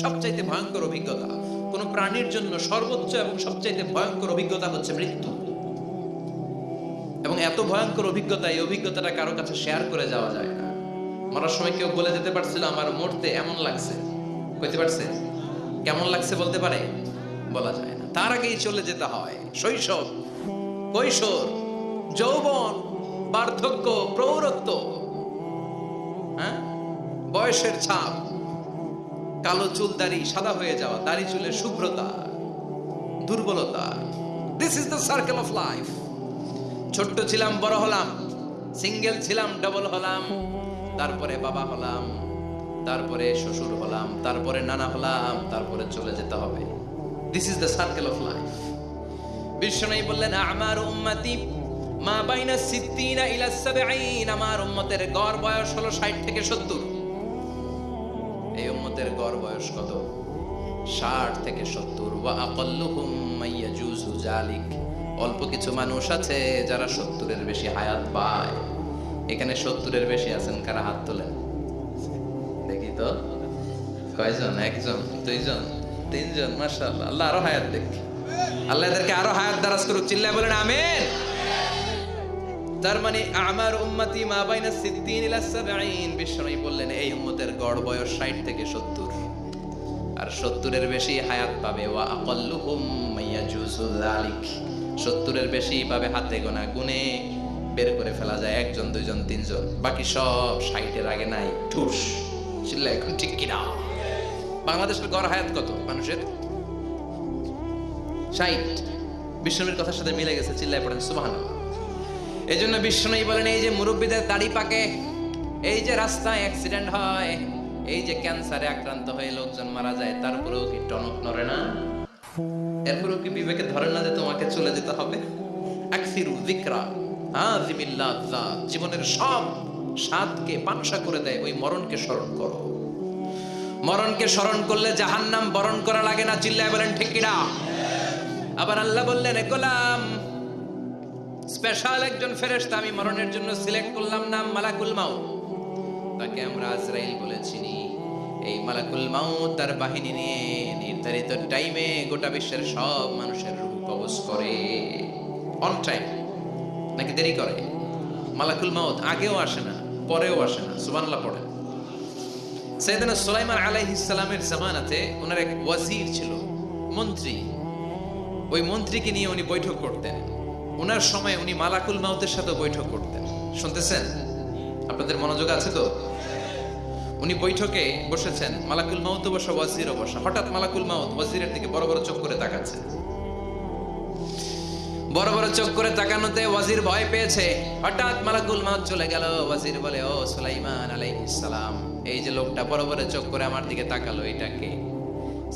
সবচাইতে ভয়ঙ্কর অভিজ্ঞতা কোন প্রাণীর জন্য সর্বোচ্চ এবং সবচাইতে ভয়ঙ্কর অভিজ্ঞতা হচ্ছে মৃত্যু। এবং এত ভয়ঙ্কর অভিজ্ঞতা, এই অভিজ্ঞতাটা কারো কাছে শেয়ার করে যাওয়া যায় না। মরার সময় কেউ বলে যেতে পারছিল আমার মরতে এমন লাগছে, কইতে পারছে? কেমন লাগছে বলতে পারে? বলা যায় না। তার আগেই চলে যেতে হয় শৈশব, কৈশোর, যৌবন, বার্ধক্য, প্রৌঢ়ত্ব, হ্যাঁ, বয়সের ছাপ, কালো চুল দাড়ি সাদা হয়ে যাওয়া, দাড়ি চুলের শুভ্রতা, দুর্বলতা। This is the circle of life. ছোট্ট ছিলাম, বড় হলাম, সিঙ্গেল ছিলাম, ডাবল হলাম, তারপরে বাবা হলাম, তারপরে শ্বশুর হলাম, তারপরে নানা হলাম, তারপরে চলে যেতে হবে। This is the circle of life. বিশ্বনবী বললেন আমার উম্মতি মা বাইনা 60 ইলা 70। আমার উম্মতের গড় বয়স হলো 60 থেকে 70। এই উম্মতের গড় বয়স কত? 60 থেকে 70। ওয়া আকাল্লুহুম মাইয়াজুজু জালিক। অল্প কিছু মানুষ আছে যারা 70 এর বেশি হায়াত পায়। এখানে 70 এর বেশি আছেন কারা? হাত তোলেন দেখি তো। কয়জন? একজন, দুইজন, তিনজন। মাশাআল্লাহ, আল্লাহ আরো হায়াত দেখ। আল্লাহ এদেরকে আরো হায়াত দারাজ করুক। চিল্লায় বলেন আমিন। তার মানে আমার উম্মতি মা বাইনা 60 ইলা 70। বিশ্বনবী বললেন এই উম্মতের গড় বয়স 60 থেকে 70, আর 70 এর বেশি হায়াত পাবে। ওয়া আকাল্লুহুম মাইয়াজুজু যালিক। 70 এর বেশি পাবে হাতে গোনা, গুনে বের করে ফেলা যায় একজন, দুইজন, তিনজন। বাকি সব 60 এর আগে নাই। ঠুস। চিল্লায় এখন ঠিক কিনা? বাংলাদেশের গড় হায়াত কত মানুষের? 60। বিশ্বনবীর কথার সাথে মিলে গেছে। চিল্লায় পড়েন সুবহানাল্লাহ। এই জন্য বিশ্বনবী বলেন এই যে মুরব্বীদের দাড়ি পাকে, এই যে রাস্তায় অ্যাক্সিডেন্ট হয়, এই যে ক্যান্সারে আক্রান্ত হয়ে লোকজন মারা যায়, তারপরেও কি টনক নড়ে না? এরপরেও কি বিবেকে ধরে না যে তোমাকে চলে যেতে হবে? আকসিরু যিকরা হাযিমিল লাযযাত। জীবনের সব স্বাদকে পানসা করে দেয় ওই মরণকে স্মরণ করো। মরণকে স্মরণ করলে জাহান্নাম বরণ করা লাগে না। চিল্লায় বলেন ঠিক কিনা? আবার আল্লাহ বললেন এ গোলাম, স্পেশাল একজন ফেরেশতা আমি মরণের জন্য সিলেক্ট করলাম, নাম মালাকুল মাউত। তাকে আমরা আজরাইল বলে চিনি। এই মালাকুল মাউত তার বাহিনী নিয়ে নির্ধারিত টাইমে গোটা বিশ্বের সব মানুষের রূহ কবজ করে। অন টাইম নাকি দেরি করে? মালাকুল মাউত আগেও আসে না, পরেও আসে না। সুবহানাল্লাহ পড়েন। সাইয়েদনা সুলাইমান আলাইহিস সালামের জামানাতে ওনার এক ওয়াজির ছিল, মন্ত্রী। ওই মন্ত্রীকে নিয়ে উনি বৈঠক করতেন। ওনার সময় উনি মালাকুল মাউতের সাথে বৈঠক করতেন। শুনতেছেন? আপনাদের মনোযোগ আছে তো? উনি বৈঠকে বসেছেন, মালাকুল মাউতও বসা, ওয়াজিরও বসা। হঠাৎ মালাকুল মাউত ওয়াজিরের দিকে বড় বড় চোখ করে তাকাচ্ছে। বড় বড় চোখ করে তাকানোতে ওয়াজির ভয় পেয়েছে। হঠাৎ মালাকুল মাউত চলে গেল। ওয়াজির বলে ও সুলাইমান আলাইহিস সালাম, এই যে লোকটা বড় বড় চোখ করে আমার দিকে তাকালো, এটা কে?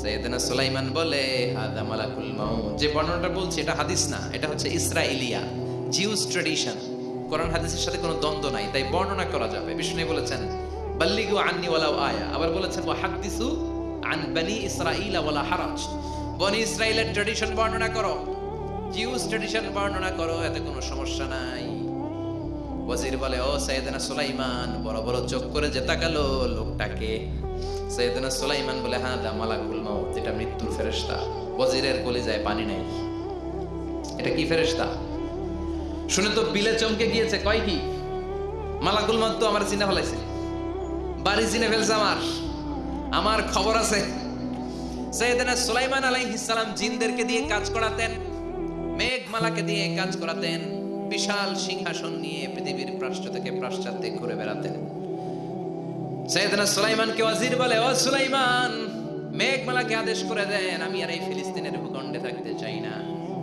সাইয়েদনা সুলাইমান বলে হাদা মালাকুল মাউত। যে বর্ণনাটা বলছি এটা হাদিস না, এটা হচ্ছে ইসরাইলিয়া, জিউস ট্র্যাডিশন। কোরআন হাদিসের সাথে কোনো দ্বন্দ্ব নাই, তাই বর্ণনা করা যাবে। বিষ্ণু বলেছেন বাল্লিগু আন্নি ওয়ালাউ আয়া। আবার বলেছেন ওয়া হাদিসু আন বনি ইসরাঈল ওয়ালা হারাজ। বনি ইসরাইলের ট্র্যাডিশন বর্ণনা করো, জিউস ট্র্যাডিশন বর্ণনা করো, এতে কোনো সমস্যা নাই। ওয়াজির বলে ও সাইয়েদনা সুলাইমান, বড় বড় চোখ করে যে তাকালো লোকটাকে? সাইয়েদনা সুলাইমান বলে হাদা মালাকুল মাউত, এটা মৃত্যুর ফেরেশতা। ওয়াজিরের কলিজায় পানি নাই। এটা কি ফেরেশতা? শুনে তো বিলে চমকে গিয়েছে। কয় কি? মালাকুল মাউত তো আমার চিনে ফেলাইছে, বাড়ি চিনে ফেলছে, আমার খবর আছে। সাইয়েদনা সুলাইমান আলাইহিস সালাম জিনদেরকে দিয়ে কাজ করাতেন, মেঘমালাকে দিয়ে কাজ করাতেন, বিশাল সিংহাসন নিয়ে পৃথিবীর প্রাচ্য থেকে পাশ্চাত্যে ঘুরে বেড়াতেন। সাইয়েদনা সুলাইমানকে ওয়াজির বলে ও সুলাইমান, মেঘমালাকে আদেশ করে দেন আমি আর এই ফিলিস্তিনের ভূখণ্ডে থাকতে চাই না।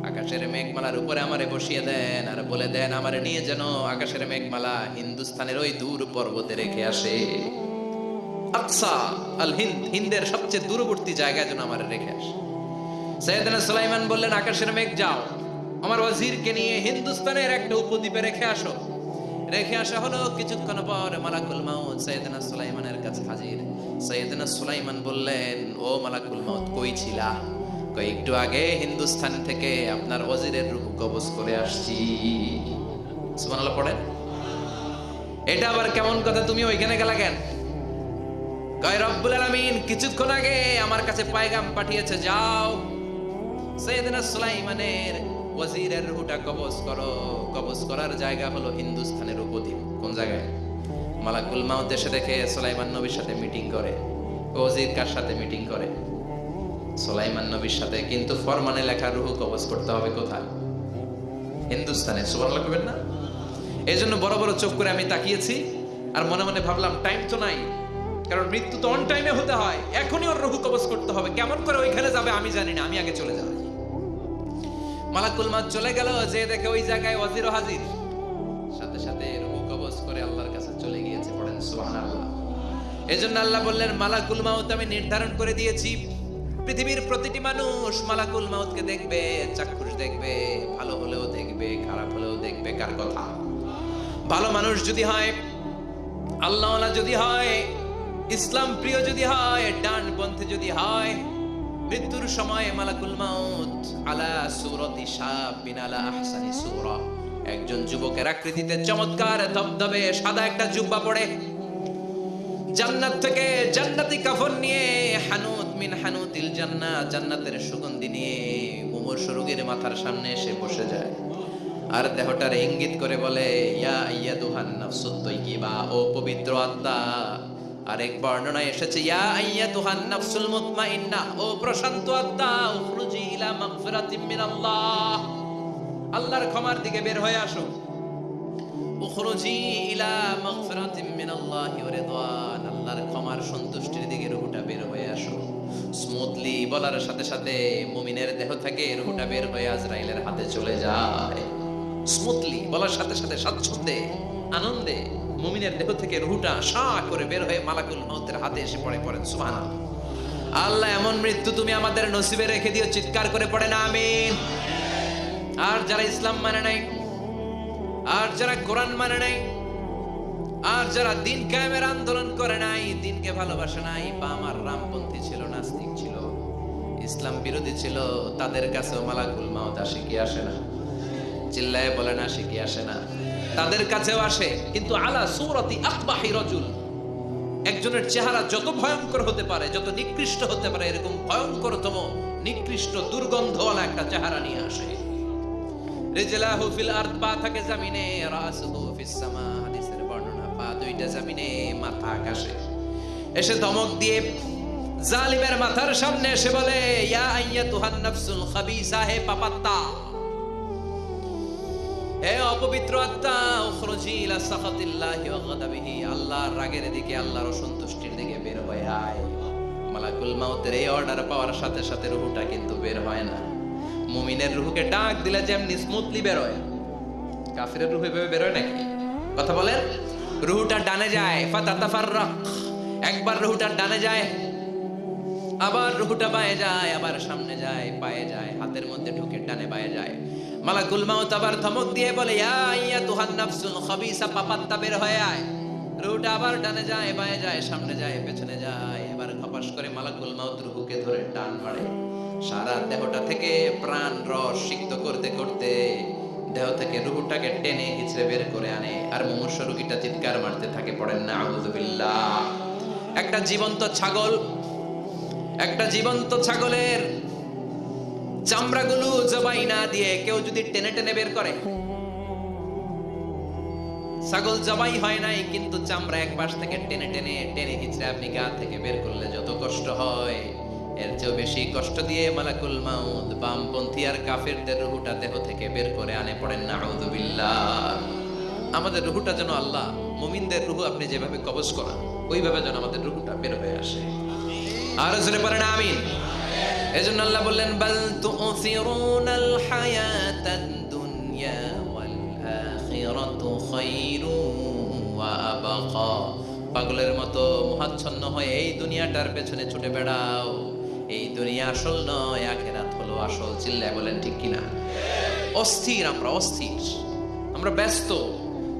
আকাশের মেঘমালার উপরে আমারে বসিয়ে দেন, আর বলে দেন আমারে নিয়ে যেন আকাশের মেঘমালা হিন্দুস্তানের ওই দূর পর্বতে রেখে আসে। আকসা আল হিন্দ, হিন্দের সবচেয়ে দূরবর্তী জায়গায় যেন আমারে রেখে আসে। সাইয়েদনা সুলাইমান বললেন আকাশের মেঘ যাও, আমার ওয়াজিরকে নিয়ে হিন্দুস্তানের একটা উপদ্বীপে রেখে আসো। রেখে আসা হলো। কিছুক্ষণ পর মালাকুল মাউত সাইয়েদনা সুলাইমানের কাছে হাজির। সাইয়েদনা সুলাইমান বললেন ও মালাকুল মাউত, কই ছিলা? কই একটু আগে হিন্দুস্তান থেকে আপনার ওয়াজিরের রূহ কবজ করে আসছি। সুবহানাল্লাহ পড়েন। এটা আবার কেমন কথা? তুমি ওইখানে গেলা কেন? কয় রব্বুল আলামিন কিছুক্ষণ আগে আমার কাছে পায়গাম পাঠিয়েছে, যাও সাইয়েদনা সুলাইমানের ওয়াজিরের রূহটা কবজ করো। কবজ করার জায়গা হলো হিন্দুস্তানের উপদ্বীপ। কোন জায়গায়? মালাকুল মাউত এসে দেখে সুলাইমান নবীর সাথে মিটিং করে। ওয়াজির কার সাথে মিটিং করে? সুলাইমান নবীর সাথে। কিন্তু ফরমানে লেখা রূহ কবজ করতে হবে কোথায়? হিন্দুস্তানে। সুবহানাল্লাহ কইবেন না? এই জন্য বড় বড় চোখ করে আমি তাকিয়েছি আর মনে মনে ভাবলাম টাইম তো নাই, কারণ মৃত্যু তো অন টাইমে হতে হয়, এখনই ওর রূহ কবজ করতে হবে। কেমন করে ওইখানে যাবে আমি জানি না, আমি আগে চলে যাই। মালাকুল মাউত চলে গেল, যে দেখে ওই জায়গায় ওয়াজিরও হাজির, সাথে সাথে রূহ কবজ করে আল্লাহর কাছে চলে গিয়েছে। পড়েন সুবহানাল্লাহ। এজন্য আল্লাহ বললেন মালাকুল মাউত আমি নির্ধারণ করে দিয়েছি, পৃথিবীর প্রতিটি মানুষ মালাকুল মাউতকে দেখবে, চাক্ষুষ দেখবে, ভালো হলেও দেখবে, খারাপ হলেও দেখবে। কার কথা? ভালো মানুষ যদি হয়, আল্লাহওয়ালা যদি হয়, ইসলাম প্রিয় যদি হয়, ডানপন্থী যদি হয়, মৃত্যুর সময় মালাকুল মাউত আলা সূরাতি শাবিন আলা আহসানি সূরা, একজন যুবকের আকৃতিতে চমৎকার ধবধবে সাদা একটা জুব্বা পরে, জান্নাত থেকে জান্নাতি কাফন নিয়ে, হানুত মিন হানুতিল জান্নাহ, জান্নাতের সুগন্ধি নিয়ে মুমূর্ষু রোগীর মাথার সামনে এসে বসে যায় আর দেহটার ইঙ্গিত করে বলে, ইয়া আইয়াতুহান নাফসুত তাইয়্যিবা, ও পবিত্র আত্মা। আরেক বর্ণনায় এসেছে, ইয়া আইয়াতুহান নাফসুল মুতমাইন্না, ও প্রশান্ত আত্মা, উখরুজি ইলা মাগফিরাতিম মিনাল্লাহ, আল্লাহর ক্ষমার দিকে বের হয়ে আসো। উখরুজি ইলা মাগফিরাতিম মিনাল্লাহি ওয়া রিদওয়ান, আল্লাহর ক্ষমার সন্তুষ্টির দিকে রূহটা বের হয়ে আসো। স্মুথলি বলার সাথে সাথে মুমিনের দেহ থেকে রূহটা বের হয়ে আজরাইলের হাতে চলে যায়। স্মুথলি বলার সাথে সাথে স্বাচ্ছন্দ্যে আনন্দে মুমিনের দেহ থেকে রূহটা সা করে বের হয়ে মালাকুল মাউতের হাতে এসে পড়ে। পড়েন সুবহানাল্লাহ। আল্লাহ এমন মৃত্যু তুমি আমাদের নসিবে রেখে দিও, চিৎকার করে পড়েন আমিন। আর যারা ইসলাম মানে নাই, আর যারা কোরআন মানে নাই, আর যারা দিন কায়েমের আন্দোলন করে নাই, দিনকে ভালোবাসে নাই, বা আমার রামপন্থী ছিল, নাস্তিক ছিল, ইসলাম বিরোধী ছিল, তাদের কাছেও মালাকুল মাউত আসে কি আসে না? চিল্লায়ে বলেন আসে কি আসে না? তাদের কাছেও আসে, কিন্তু আলা সূরাতি আকবাহি রাজুল, একজনের চেহারা যত ভয়ঙ্কর হতে পারে, যত নিকৃষ্ট হতে পারে, এরকম ভয়ঙ্করতম নিকৃষ্ট দুর্গন্ধওয়ালা একটা চেহারা নিয়ে আসে। রিজলাহু ফিল আরদ, পা থাকে জমিনে, রাসুহু ফিস সামা, হাদিসের বর্ণনা, পা দুইটা জমিনে, মাথা আকাশে। এসে ধমক দিয়ে জালিমের মাথার সামনে এসে বলে, ইয়া আইয়াতুহান নাফসুল খাবিসা, হে পাপাত্তা, হে অপবিত্র আত্মা, উখরুজি ইলা সাখাতিল্লাহি ওয়া গাদাবিহি, আল্লাহর রাগের দিকে, আল্লাহর অসন্তুষ্টির দিকে বের হয়ে আয়। মালাকুল মাউতের এই অর্ডার পাওয়ার সাথে সাথে রূহটা কিন্তু বের হয় না। মুমিনের রূহকে ডাক দিলে যেমনি স্মুথলি বের হয়, কাফিরের রূহ এভাবে বের হয় নাকি? কথা বলেন। রূহটা ডানে যায়, ফাতাতাফাররাক, একবার রূহটা ডানে যায়, আবার রূহটা বায়ে যায়, আবার সামনে যায়, পায়ে যায়, হাতের মধ্যে ঢুকে ডানে বায়ে যায়। মালাকুল মাউত আবার ধমক দিয়ে বলে, ইয়া আইয়াতুহান নাফসুল খাবিসা, পাপাত্তা, বের হয়ে আয়। রূহটা আবার ডানে যায়, বায়ে যায়, সামনে যায়, পেছনে যায়। এবার খপাস করে মালাকুল মাউত রূহকে ধরে টান মারে, সারা দেহটা থেকে প্রাণ রস সিক্ত করতে করতে দেহ থেকে রূহটাকে টেনে হিচড়ে বের করে আনে। আর মুমূর্ষু রোগীটা চিৎকার মারতে থাকে। পড়েন না আউযু বিল্লাহ। একটা জীবন্ত ছাগলের চামড়াগুলো জবাই না দিয়ে কেউ যদি টেনে টেনে বের করে, ছাগল জবাই হয় নাই কিন্তু চামড়া এক পাশ থেকে টেনে টেনে টেনে হিচড়ে আপনি গা থেকে বের করলে যত কষ্ট হয়, এর চেয়েও বেশি কষ্ট দিয়ে মালাকুল মাউত বামপন্থী আর কাফেরদের রূহটা দেহ থেকে বের করে আনে। পড়েন না আউযু বিল্লাহ। আমাদের রূহটা যেন আল্লাহ, মুমিনদের রূহ আপনি যেভাবে কবজ করান, ওইভাবে যেন আমাদের রূহটা বের হয়ে আসে। আর জোরে পড়েন আমিন। এজন্য আল্লাহ বললেন, বাল তুসিরুনাল হায়াতাদ দুনিয়া ওয়াল আখিরাতু খায়রুন ওয়া আবকা। পাগলের মতো মোহাচ্ছন্ন হয়ে এই দুনিয়াটার পেছনে ছুটে বেড়াও। এই দুনিয়া আসল নয়, আখিরাত হলো আসল। চিল্লায় বলেন ঠিক কিনা? অস্থির, আমরা ব্যস্ত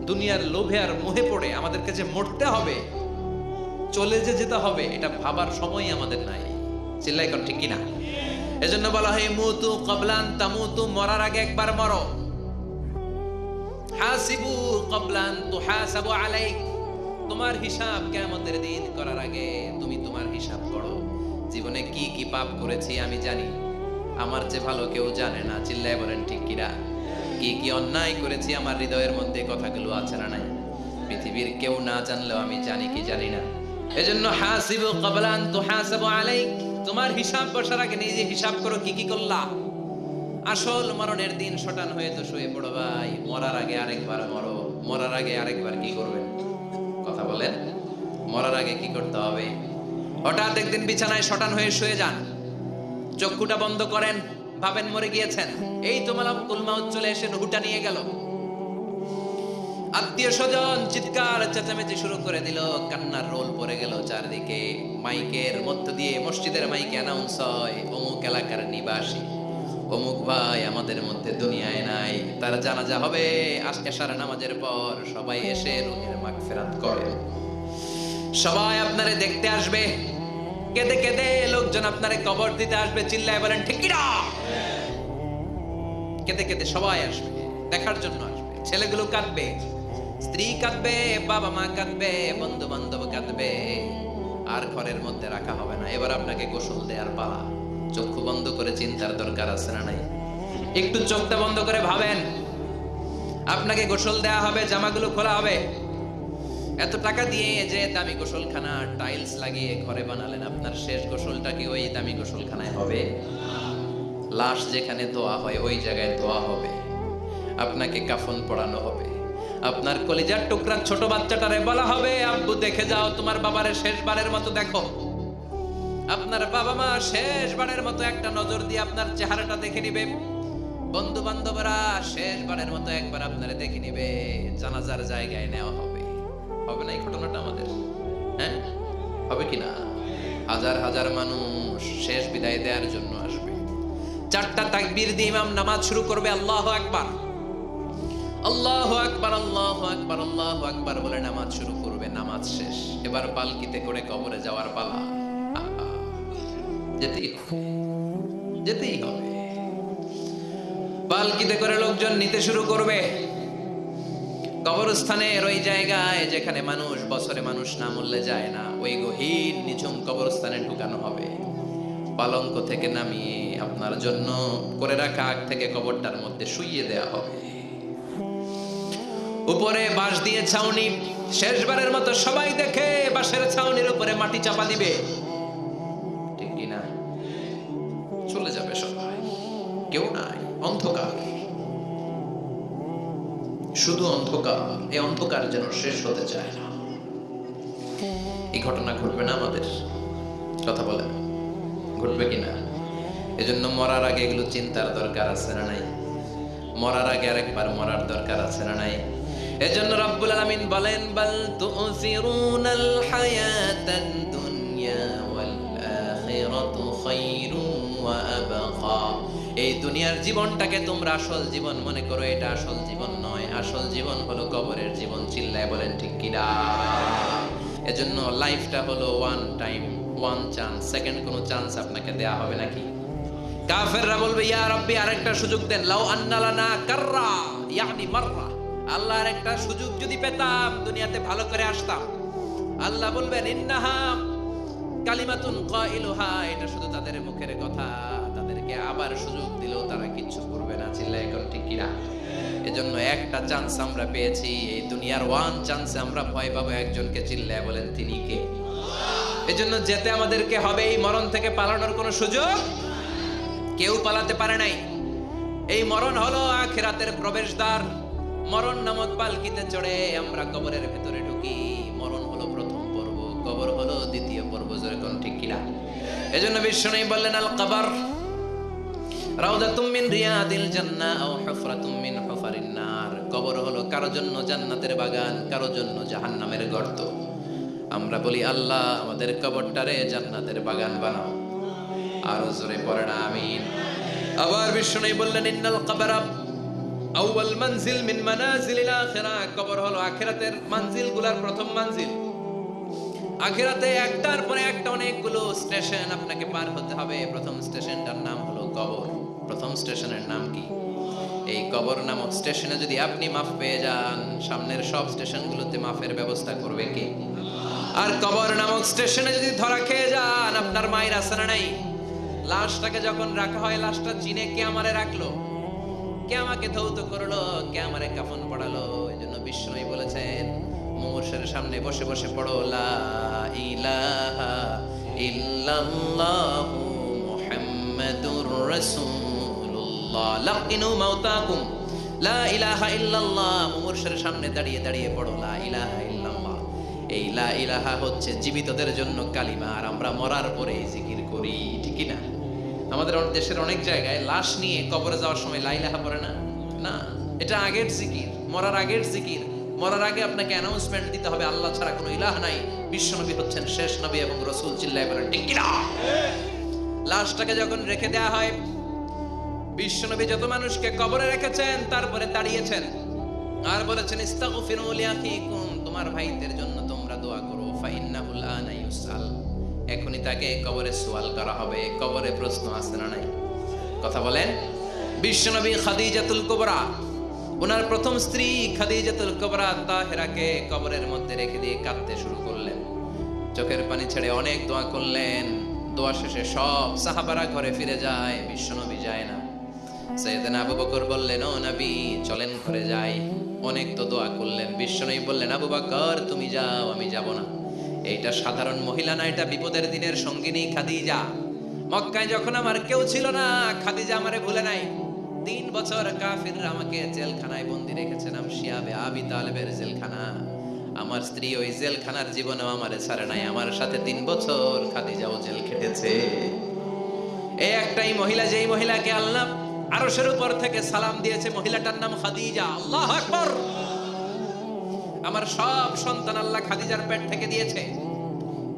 দুনিয়ার লোভে আর মোহে পড়ে আমাদেরকে যে মরতে হবে, চলে যে যেতে হবে, এটা ভাবার সময় আমাদের নাই। চিল্লাই কর ঠিক কিনা? এজন্য বলা হয় মুতু ক্বাবলান তামুতু, মরার আগে একবার মরো। হাসিবু ক্বাবলান তুহাসাবু আলাইক, তোমার হিসাব কিয়ামতের দিন করার আগে তুমি তোমার হিসাব করো। জীবনে কি কি পাপ করেছি আমি জানি, আমার চেয়ে ভালো কেউ জানে না। চিল্লায় বলেন ঠিক কিনা? কি কি অন্যায় করেছি আমার হৃদয়ের মধ্যে কথাগুলো আছে না নাই? পৃথিবীর কেউ না জানলেও আমি জানি কি জানি না। এজন্য হাসিবু ক্বাবলা আন তুহাসাবু আলাইক, তোমার হিসাব বসার আগে নিজে হিসাব করো কি কি করলা। আসল মরণের দিন শটান হয়ে তো শুয়ে পড়ো ভাই, মরার আগে আরেকবার মরো। মরার আগে আরেকবার কি করবেন? কথা বলেন, মরার আগে কি করতে হবে? হঠাৎ একদিন বিছানায় শটান হয়ে শুয়ে যান, চক্ষুটা বন্ধ করেন, ভাবেন মরে গিয়েছেন। এই তো মালাকুল মাউত চলে এসে রুহটা নিয়ে গেল। আত্মীয় স্বজন চিৎকার চেঁচামেচি শুরু করে দিল, কান্নার রোল পড়ে গেল চারদিকে। মাইকের মধ্য দিয়ে, মসজিদের মাইকে অ্যানাউন্স হয়, অমুক এলাকার নিবাসী অমুক ভাই আমাদের মধ্যে দুনিয়ায় নাই, তার জানাজা হবে এশার নামাজের পর। সবাই এসে রুহের মাগফিরাত করেন। সবাই আপনারে দেখতে আসবে, কেঁদে কেঁদে লোকজন আপনারে কবর দিতে আসবে। চিল্লায় বলেন ঠিক কি না? কেঁদে কেঁদে সবাই আসবে, দেখার জন্য আসবে। ছেলেগুলো কাঁদবে, স্ত্রী কাঁদবে, বাবা মা কাঁদবে, বন্ধু বান্ধব কাঁদবে। আর ঘরের মধ্যে রাখা হবে না। এবার আপনাকে গোসল দেওয়ার পালা। চক্ষু বন্ধ করে চিন্তার দরকার আছে না নাই? একটু চোখটা বন্ধ করে ভাবেন, আপনাকে গোসল দেয়া হবে, জামাগুলো খোলা হবে। এত টাকা দিয়ে যে দামি গোসলখানা টাইলস লাগিয়ে ঘরে বানালেন, আপনার শেষ গোসলটা কি ওই দামি গোসলখানায় হবে? লাশ যেখানে ধোয়া হয় ওই জায়গায় ধোয়া হবে। আপনাকে কাফন পরানো হবে। আপনার কলিজার টুকরা ছোট বাচ্চাটারে বলা হবে, আব্বু দেখে যাও, তোমার বাবারে শেষবারের মতো দেখো। আপনার বাবা মা শেষবারের মতো একটা নজর দিয়ে আপনার চেহারাটা দেখে নিবে। বন্ধু বান্ধবরা শেষবারের মতো একবার আপনারে দেখে নিবে। জানাজার জায়গায় নেওয়া হবে। হবে না এই ঘটনাটা আমাদের? হ্যাঁ, হবে কিনা? হাজার হাজার মানুষ শেষ বিদায় দেওয়ার জন্য আসবে। চারটা তাকবীর দিয়ে ইমাম নামাজ শুরু করবে। আল্লাহু আকবার, আল্লাহু আকবার, আল্লাহু আকবার, আল্লাহু আকবার বলে নামাজ শুরু করবে। নামাজ শেষ। এবার পালকিতে করে কবরে যাওয়ার পালা। যেতেই হবে, যেতেই হবে। পালকিতে করে লোকজন নিতে শুরু করবে। কবরস্থানের ওই জায়গায় যেখানে মানুষ বছরে মানুষ না মরলে যায় না, ওই গহীন নিঝুম কবরস্থানে ঢুকানো হবে। পালঙ্ক থেকে নামিয়ে আপনার জন্য করে রাখা আগ থেকে কবরটার মধ্যে শুইয়ে দেয়া হবে। উপরে বাঁশ দিয়ে ছাউনি, শেষবারের মতো সবাই দেখে বাঁশের ছাউনির উপরে মাটি চাপা দিবে। ঠিক কিনা? চলে যাবে সবাই, কেউ নাই, অন্ধকার, শুধু অন্ধকার। এই অন্ধকার যেন শেষ হতে চায় না। এই ঘটনা ঘটবে না আমাদের? কথা বলেন, ঘটবে কিনা? এজন্য মরার আগে এগুলো চিন্তার দরকার আছে না নাই? মরার আগে আরেকবার মরার দরকার আছে না নাই? এজন্য রব্বুল আলামিন বলেন, বাল তুসিরুনাল হায়াতাদ দুনিয়া ওয়াল আখিরাতু খায়রুন ওয়া আবকা। এই দুনিয়ার জীবনটাকে তোমরা আসল জীবন মনে করো, এটা আসল জীবন নয়। আসল জীবন হলো কবরের জীবন। চিল্লায় বলেন ঠিক কিনা? এজন্য লাইফটা হলো one time, one chance. Second কোনো চান্স আপনাকে দেয়া হবে নাকি? কাফেররা বলবে, ইয়া রাব্বি আরেকটা সুযোগ দেন। লাউ আন্না লানা কাররা ইয়ানি মাররা, আল্লাহ আরেকটা সুযোগ যদি পেতাম দুনিয়াতে ভালো করে আসতাম। আল্লাহ বলবেন, ইন্নাহা কালিমাতুন কাইলুহা, এটা শুধু তাদের মুখের কথা। তাদেরকে আবার সুযোগ দিলেও তারা কিচ্ছু করবে না। চিল্লায় এখন ঠিক কিনা? এজন্য একটা চান্স আমরা পেয়েছি, এই দুনিয়ার ওয়ান চান্সে আমরা ভয় পাবো একজনকে। চিল্লায় বলেন তিনি কে? এজন্য যেতে আমাদেরকে হবে। এই মরণ থেকে পালানোর কোনো সুযোগ কেউ পালাতে পারে নাই। এই মরণ হলো আখিরাতের প্রবেশদ্বার। মরণ নামক পালকিতে চড়ে আমরা কবরের ভেতরে ঢুকি। মরণ হলো প্রথম পর্ব, কবর হলো দ্বিতীয় পর্ব। জোরে কোন ঠিক কিনা? এজন্য বিশ্বনবী বললেন, আল কবর রাউদাতুম মিন রিয়াদিল জান্নাহ আও হুফরাতুম মিন হুফারিন নার। কবর হলো কারো জন্য জান্নাতের বাগান, কারো জন্য জাহান্নামের গর্ত। আমরা বলি, আল্লাহ আমাদের কবরটারে জান্নাতের বাগান বানাও। আরো জোরে পড়েন আমিন। আবার বিশ্বনবী বললেন, ইন্নাল কবরা আউয়াল মানজিল মিন মানাজিলিল আখিরাহ। কবর হলো আখিরাতের মানজিলগুলোর প্রথম মানজিল। আখিরাতে একটার পরে একটা অনেকগুলো স্টেশন আপনাকে পার হতে হবে। প্রথম স্টেশনটার নাম হলো কবর। প্রথম স্টেশনের নাম কি? এই কবর নামক স্টেশনে যদি আপনি মাফ পেয়ে যান, সামনের সব স্টেশনগুলোতে মাফের ব্যবস্থা করবে কে? আর কবর নামক স্টেশনে যদি ধরা খেয়ে যান, আপনার মায়ের আসানা নাই, লাশটাকে যখন রাখা হয় লাশটা চিনে কে আমারে রাখলো, কে আমাকে ধৌত করলো, কে আমারে কাফন পড়ালো। এই জন্য বিষ্ণু বলেছেন মুমূর্ষের সামনে বসে বসে পড়ো লা ইলাহা ইল্লাল্লাহু মুহাম্মাদুর রাসূলুল্লাহ লাকিনু মাউতাকুম লা ইলাহা ইল্লাল্লাহ। মুমূর্ষের সামনে দাঁড়িয়ে দাঁড়িয়ে পড়ো লা ইলাহা ইল্লাল্লাহ। এই লা ইলাহা হচ্ছে জীবিতদের জন্য কালিমা, আর আমরা মরার পরে এই জিকির করি, ঠিক না? আমাদের দেশের অনেক জায়গায় লাশ নিয়ে কবরে যাওয়ার সময় লা ইলাহা পড়ে না। না, এটা আগের জিকির, মরার আগের জিকির। মরার আগে আপনাকে অ্যানাউন্সমেন্ট দিতে হবে আল্লাহ ছাড়া কোনো ইলাহ নাই, বিশ্বনবী হচ্ছেন শেষ নবী এবং রাসূল। চিল্লায়ে বলেন ঠিক কি না? লাশটাকে যখন রেখে দেয়া হয়, বিশ্বনবী যত মানুষকে কবরে রেখেছেন তারপরে দাঁড়িয়েছেন আর বলেছেন ইস্তাগফিরু লিআখিকুম, তোমার ভাইদের জন্য তোমরা দোয়া করো, ফাইন্নাহু আনা ইউসাল, এখনই তাকে কবরে সওয়াল করা হবে। কবরে প্রশ্ন আছে না নাই? কথা বলেন। বিশ্বনবী খাদিজাতুল কুবরা, ওনার প্রথম স্ত্রী খাদিজাতুল কুবরা তাহেরাকে কবরের মধ্যে রেখে দিয়ে কাঁদতে শুরু করলেন, চোখের পানি ছেড়ে অনেক দোয়া করলেন। দোয়া শেষে সব সাহাবারা ঘরে ফিরে যায়, বিশ্বনবী যায় না। সাইয়েদনা আবু বকর বললেন, ও নবী চলেন ঘরে যাই। অনেক তো দোয়া করলেন, বিশ্বনবী বললেন, আবু বকর তুমি যাও, আমি যাব না। এইটা সাধারণ মহিলা না, এটা বিপদের দিনের সঙ্গিনী খাদিজা। মক্কায় যখন আমার কেউ ছিল না, খাদিজা আমারে ভুলে নাই। 3 বছর কাফিররা আমাকে জেলখানায় বন্দি রেখেছে, নাম শিয়াবে আবি তালেবের জেলখানা। আমার স্ত্রী ওই জেলখানার জীবনেও আমারে ছাড়ে নাই, আমার সাথে 3 বছর খাদিজাও জেল খেটেছে। এই একটাই মহিলা, যেই মহিলাকে আল্লাহ আরশের উপর থেকে সালাম দিয়েছে, মহিলাটার নাম খাদিজা। আল্লাহু আকবার। আমার সব সন্তান আল্লাহ খাদিজার পেট থেকে দিয়েছে।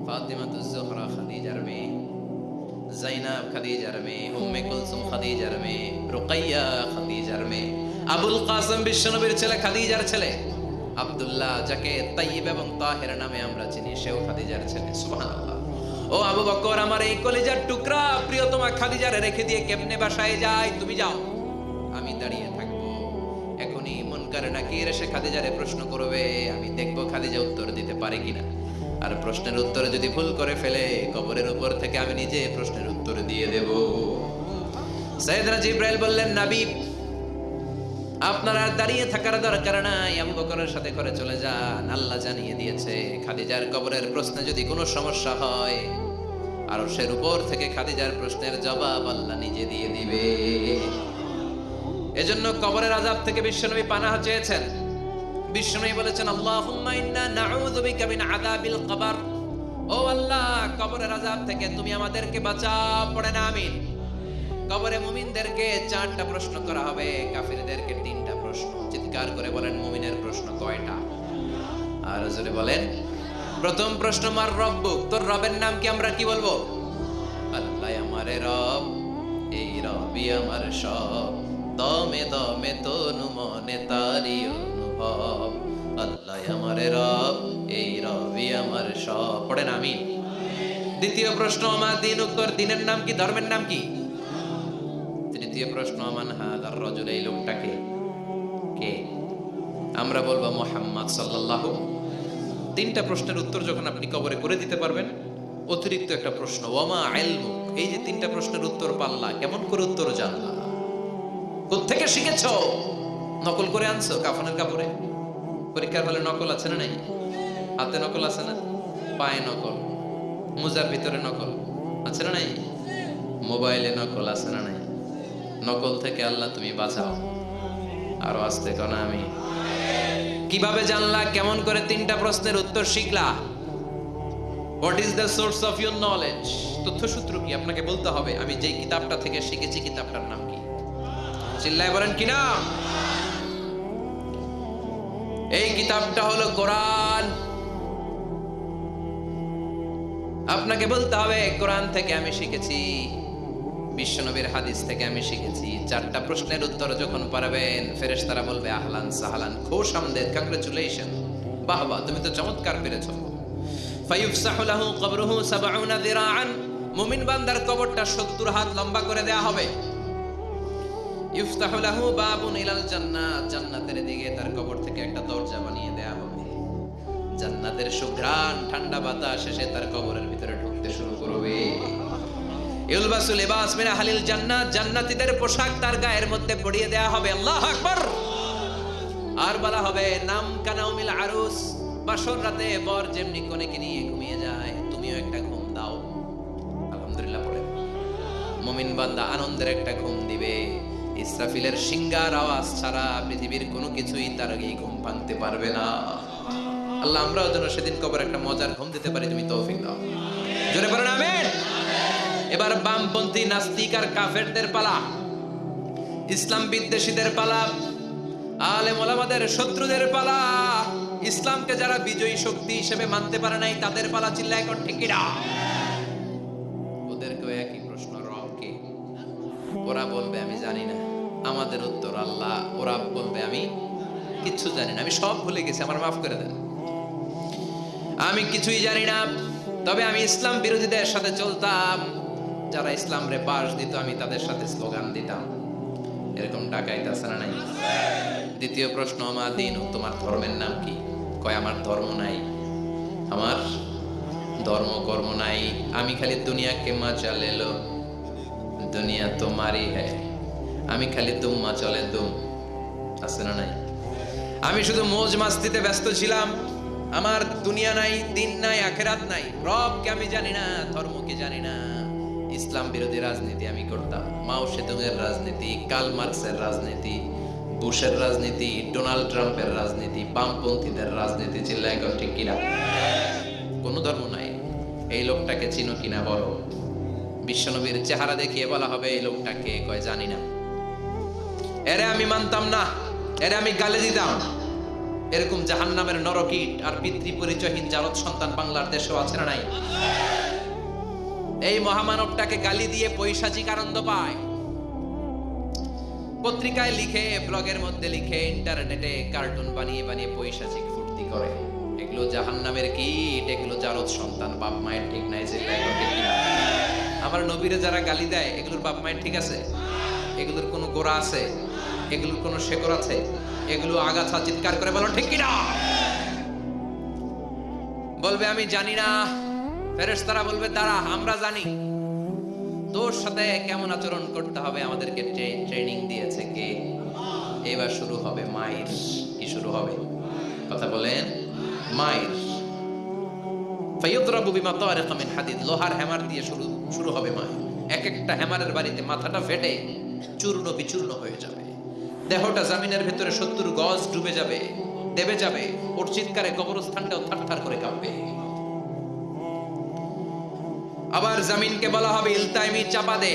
ফাতিমাতুজ জোহরা খাদিজার মেয়ে, জাইনাব খাদিজার মেয়ে, উম্মে কুলসুম খাদিজার মেয়ে, রুকাইয়া খাদিজার মেয়ে, আবুল কাসেম বিশ্বনবীর ছেলে খাদিজার ছেলে, আব্দুল্লাহ যাকে তাইয়্যিব এবং তাহের নামে আমরা চিনি, সেও খাদিজার ছেলে। সুবহানাল্লাহ। ও আবু বকর, আমার এই কলিজার টুকরা প্রিয়তমা খাদিজারে রেখে দিয়ে কেমনে বাসায় যায়? তুমি যাও, আমি দাঁড়িয়ে থাকবো। এখনই মুনকার নাকির এসে খাদিজারে প্রশ্ন করবে, আমি দেখবো খাদিজা উত্তর দিতে পারে কিনা। আর প্রশ্নের উত্তরে যদি ভুল করে ফেলে, কবরের উপর থেকে আমি নিজে প্রশ্নের উত্তর দিয়ে দেব। সাইয়েদনা জিবরাইল বললেন, নবী আপনার আর দাঁড়িয়ে থাকার দরকার নাই, আবু বকরের সাথে করে চলে যান। আল্লাহ জানিয়ে দিয়েছে খাদিজার কবরের প্রশ্নে যদি কোনো সমস্যা হয়, আরশের উপর থেকে খাদিজার প্রশ্নের জবাব আল্লাহ নিজে দিয়ে দিবে। এজন্য কবরের আযাব থেকে বিশ্বনবী পানাহ চেয়েছেন। বিশ্বনবী বলেছেন, আল্লাহুম্মা ইন্না নাউযু বিকা মিন আযাবিল কবর। ও আল্লাহ, কবরের আযাব থেকে তুমি আমাদেরকে বাঁচাও। পড়েন আমিন। কবরে মুমিনদেরকে 4টা প্রশ্ন করা হবে, কাফিরদেরকে 3টা প্রশ্ন। চিৎকার করে বলেন, মুমিনের প্রশ্ন কয়টা? আর জোরে বলেন। প্রথম প্রশ্ন, মার রব্বুক, তোর রবের নাম কি? আমরা কি বলবো? আল্লাহ আমারে রব, এই রবই আমার সব, দমে দমে তনু মনে তারি অনুভব। আল্লাহ আমারে রব, এই রবই আমার সব। পড়েন আমিন। দ্বিতীয় প্রশ্ন, আমার দিন, উত্তর দিনের নাম কি? ধর্মের নাম কি? তৃতীয় প্রশ্ন, মান হাদার রাজুল, এই লোকটাকে কে? আমরা বলবো মুহাম্মদ সাল্লাল্লাহু। 3টা প্রশ্নের উত্তর যখন আপনি কবরে করে দিতে পারবেন, অতিরিক্ত একটা প্রশ্ন, ওয়ামা ইলমুক, এই যে 3টা প্রশ্নের উত্তর পাল্লা, কেমন করে উত্তর জানলা? কোত্থেকে শিখেছো? নকল করে আনছো কাফনের কাপড়ে? পরীক্ষার হলে নকল আছে না নাই? হাতে নকল আছে না? পায়ে নকল, মুজার ভিতরে নকল আছে না নাই? মোবাইলে নকল আছে না নাই? নকল থেকে আল্লাহ তুমি বাঁচাও। আরো আসতে কোন আমি। কিভাবে জানলা? কেমন করে 3টা প্রশ্নের উত্তর শিখলা? What is the source of your knowledge? তথ্যসূত্র কি? আপনাকে বলতে হবে আমি যেই কিতাবটা থেকে শিখেছি কিতাবটার নাম কি। চিল্লায় বলেন কি না? এই কিতাবটা হলো কোরআন। আপনাকে বলতে হবে কোরআন থেকে আমি শিখেছি, বিশ্বনবীর হাদিস থেকে আমি শিখেছি। 4টা প্রশ্নের উত্তর যখন পারবেন, ফেরেশতারা বলবে আহলান সাহলান, খুশ আমদেদ, কংগ্রাচুলেশন, বাহ বাহ, তুমি তো চমৎকার পেরেছো। ফায়ুফসাহু লাহু কবরুহু 70 যিরাআন, মুমিন বান্দার কবরটা 70 হাত লম্বা করে দেয়া হবে। ইফতাহু লাহু বাবুন ইলাল জান্নাহ, জান্নাতের দিকে তার কবর থেকে একটা দরজা বানিয়ে দেয়া হবে। জান্নাতের সুঘ্রাণ ঠান্ডা বাতাস এসে তার কবরের ভিতরে ঢুকতে শুরু করবে। ইউলবাসু লিবাস মিন আহলিল জান্নাহ, জান্নাতীদের পোশাক তার গায়ের মধ্যে পরিয়ে দেয়া হবে। আল্লাহু আকবার। আর বলা হবে নাম কানাউমিল আরুস, বাসর রাতে বর যেমনি কনেকে নিয়ে ঘুমিয়ে যায়, তুমিও একটা ঘুম দাও। আলহামদুলিল্লাহ পড়ে মুমিন বান্দা আনন্দের একটা ঘুম দিবে। ইসরাফিলের সিংগার আওয়াজ ছাড়া পৃথিবীর কোনো কিছুই তার এই ঘুম ভাঙতে পারবে না। আল্লাহ আমরাও যেন সেদিন কবর একটা মজার ঘুম দিতে পারি, তুমি তৌফিক দাও। জোরে বলেন আমিন। এবার বামপন্থী নাস্তিক আর কাফেরদের পালা, ইসলাম বিদ্বেষীদের পালা, আলেম ওলামাদের শত্রুদের পালা, ইসলামকে যারা বিজয়ী শক্তি হিসেবে মানতে পারে নাই তাদের পালা। চিল্লায় কোন ঠিক কিনা? ওদেরকেও একই প্রশ্ন, রব কে? ওরা বলবে আমি জানি না। আমাদের উত্তর আল্লাহ। ওরা বলবে আমি কিচ্ছু জানি না, আমি সব ভুলে গেছি, আমার মাফ করে দেন, আমি কিছুই জানি না। তবে আমি ইসলাম বিরোধীদের সাথে চলতাম, যারা ইসলাম রে পাশ দিত আমি তাদের সাথে স্লোগান দিতাম। এরকম ডাকাইত আছে না নাই? দ্বিতীয় প্রশ্ন, মা দিন, তোমার ধর্মের নাম কি? কয় আমার ধর্ম নাই, আমার ধর্ম কর্ম নাই, আমি খালি দুনিয়াকে মজা লেলো, দুনিয়া তোমারই হ্যায়, আমি খালি তুম্মা চলে তুম। আছে না নাই? আমি শুধু মৌজ মাস্তিতে ব্যস্ত ছিলাম, আমার দুনিয়া নাই, দিন নাই, আখেরাত নাই, রবকে আমি জানি না, ধর্মকে জানি না। ইসলাম বিরোধী রাজনীতি আমি করতাম, মাও সেতুংয়ের রাজনীতি, কার্ল মার্কসের রাজনীতি, বুশের রাজনীতি, ডোনাল্ড ট্রাম্পের রাজনীতি, বামপন্থীদের রাজনীতি। চিল্লায় এখন ঠিক কিনা? কোনো ধর্ম নাই। এই লোকটাকে চিনো কিনা বলো। বিশ্বনবীর চেহারা দেখিয়ে বলা হবে এই লোকটাকে, কয় জানি না। এরে আমি মানতাম না, এরে আমি গালি দিতাম। এরকম জাহান্নামের নরকীট আর পিতৃ পরিচয়হীন জারদ সন্তান বাংলার দেশেও আছে না নাই? এই মহামানবটাকে গালি দিয়ে পৈশাচিক আনন্দ পায়। পত্রিকায় লিখে, ব্লগের মধ্যে লিখে, ইন্টারনেটে কার্টুন বানিয়ে বানিয়ে পৈশাচিক ফুর্তি করে। এগুলো জাহান্নামের কীট, এগুলো জারদ সন্তান, বাপ মায়ের ঠিক নাই। যে আমার নবীরে যারা গালি দেয়, এগুলোর বাপ মায়ের ঠিক আছে? এগুলোর কোনো গোড়া আছে? এগুলোর কোনো শেকড় আছে? এগুলো আগাছা। চিৎকার করে বলো ঠিক কিনা? বলবে আমি জানি না। ফেরেশতারা বলবে দাঁড়া, আমরা জানি। তোর সাথে কেমন আচরণ করতে হবে আমাদেরকে ট্রেনিং দিয়েছে কে? এবার শুরু হবে মাইর। কি শুরু হবে? কথা বলেন। মাইর। ফায়ুদরাবু বিমাতারিক মিন হাদিদ, লোহার হ্যামার দিয়ে শুরু হবে মাইর। এক একটা হ্যামারের বাড়িতে মাথাটা ফেটে চূর্ণ বিচূর্ণ হয়ে যাবে, দেহটা জমিনের ভেতরে 70 গজ ডুবে যাবে, দেবে যাবে। ওর চিৎকারে কবরস্থানটাও থারথার করে কাঁপবে। আবার জমিনকে বলা হবে ইলতাইমি, চাপা দে।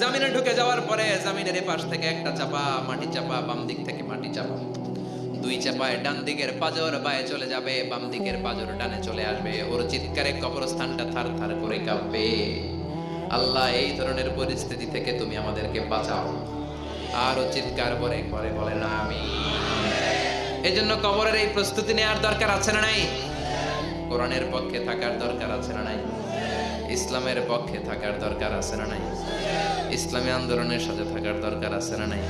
জমিনে ঢুকে যাওয়ার পরে জমিনের এপাশ থেকে একটা চাপা, মাটি চাপা, বাম দিক থেকে মাটি চাপা। দুই চাপায় ডান দিকের পাজর বায়ে চলে যাবে, বাম দিকের পাজর ডানে চলে আসবে। ওর চিৎকারে কবরস্থানটা থারথার করে কাঁপবে। আল্লাহ, এই ধরনের পরিস্থিতি থেকে তুমি আমাদেরকে বাঁচাও। আর ও চিৎকার করে করে বলে না আমি। এই জন্য কবরের এই প্রস্তুতি নেওয়ার দরকার আছে না নাই? কোরআনের পক্ষে থাকার দরকার আছে না নাই? ইসলামের পক্ষে থাকার দরকার আছে না নাই? ইসলামী আন্দোলনের সাথে থাকার দরকার আছে না নাই?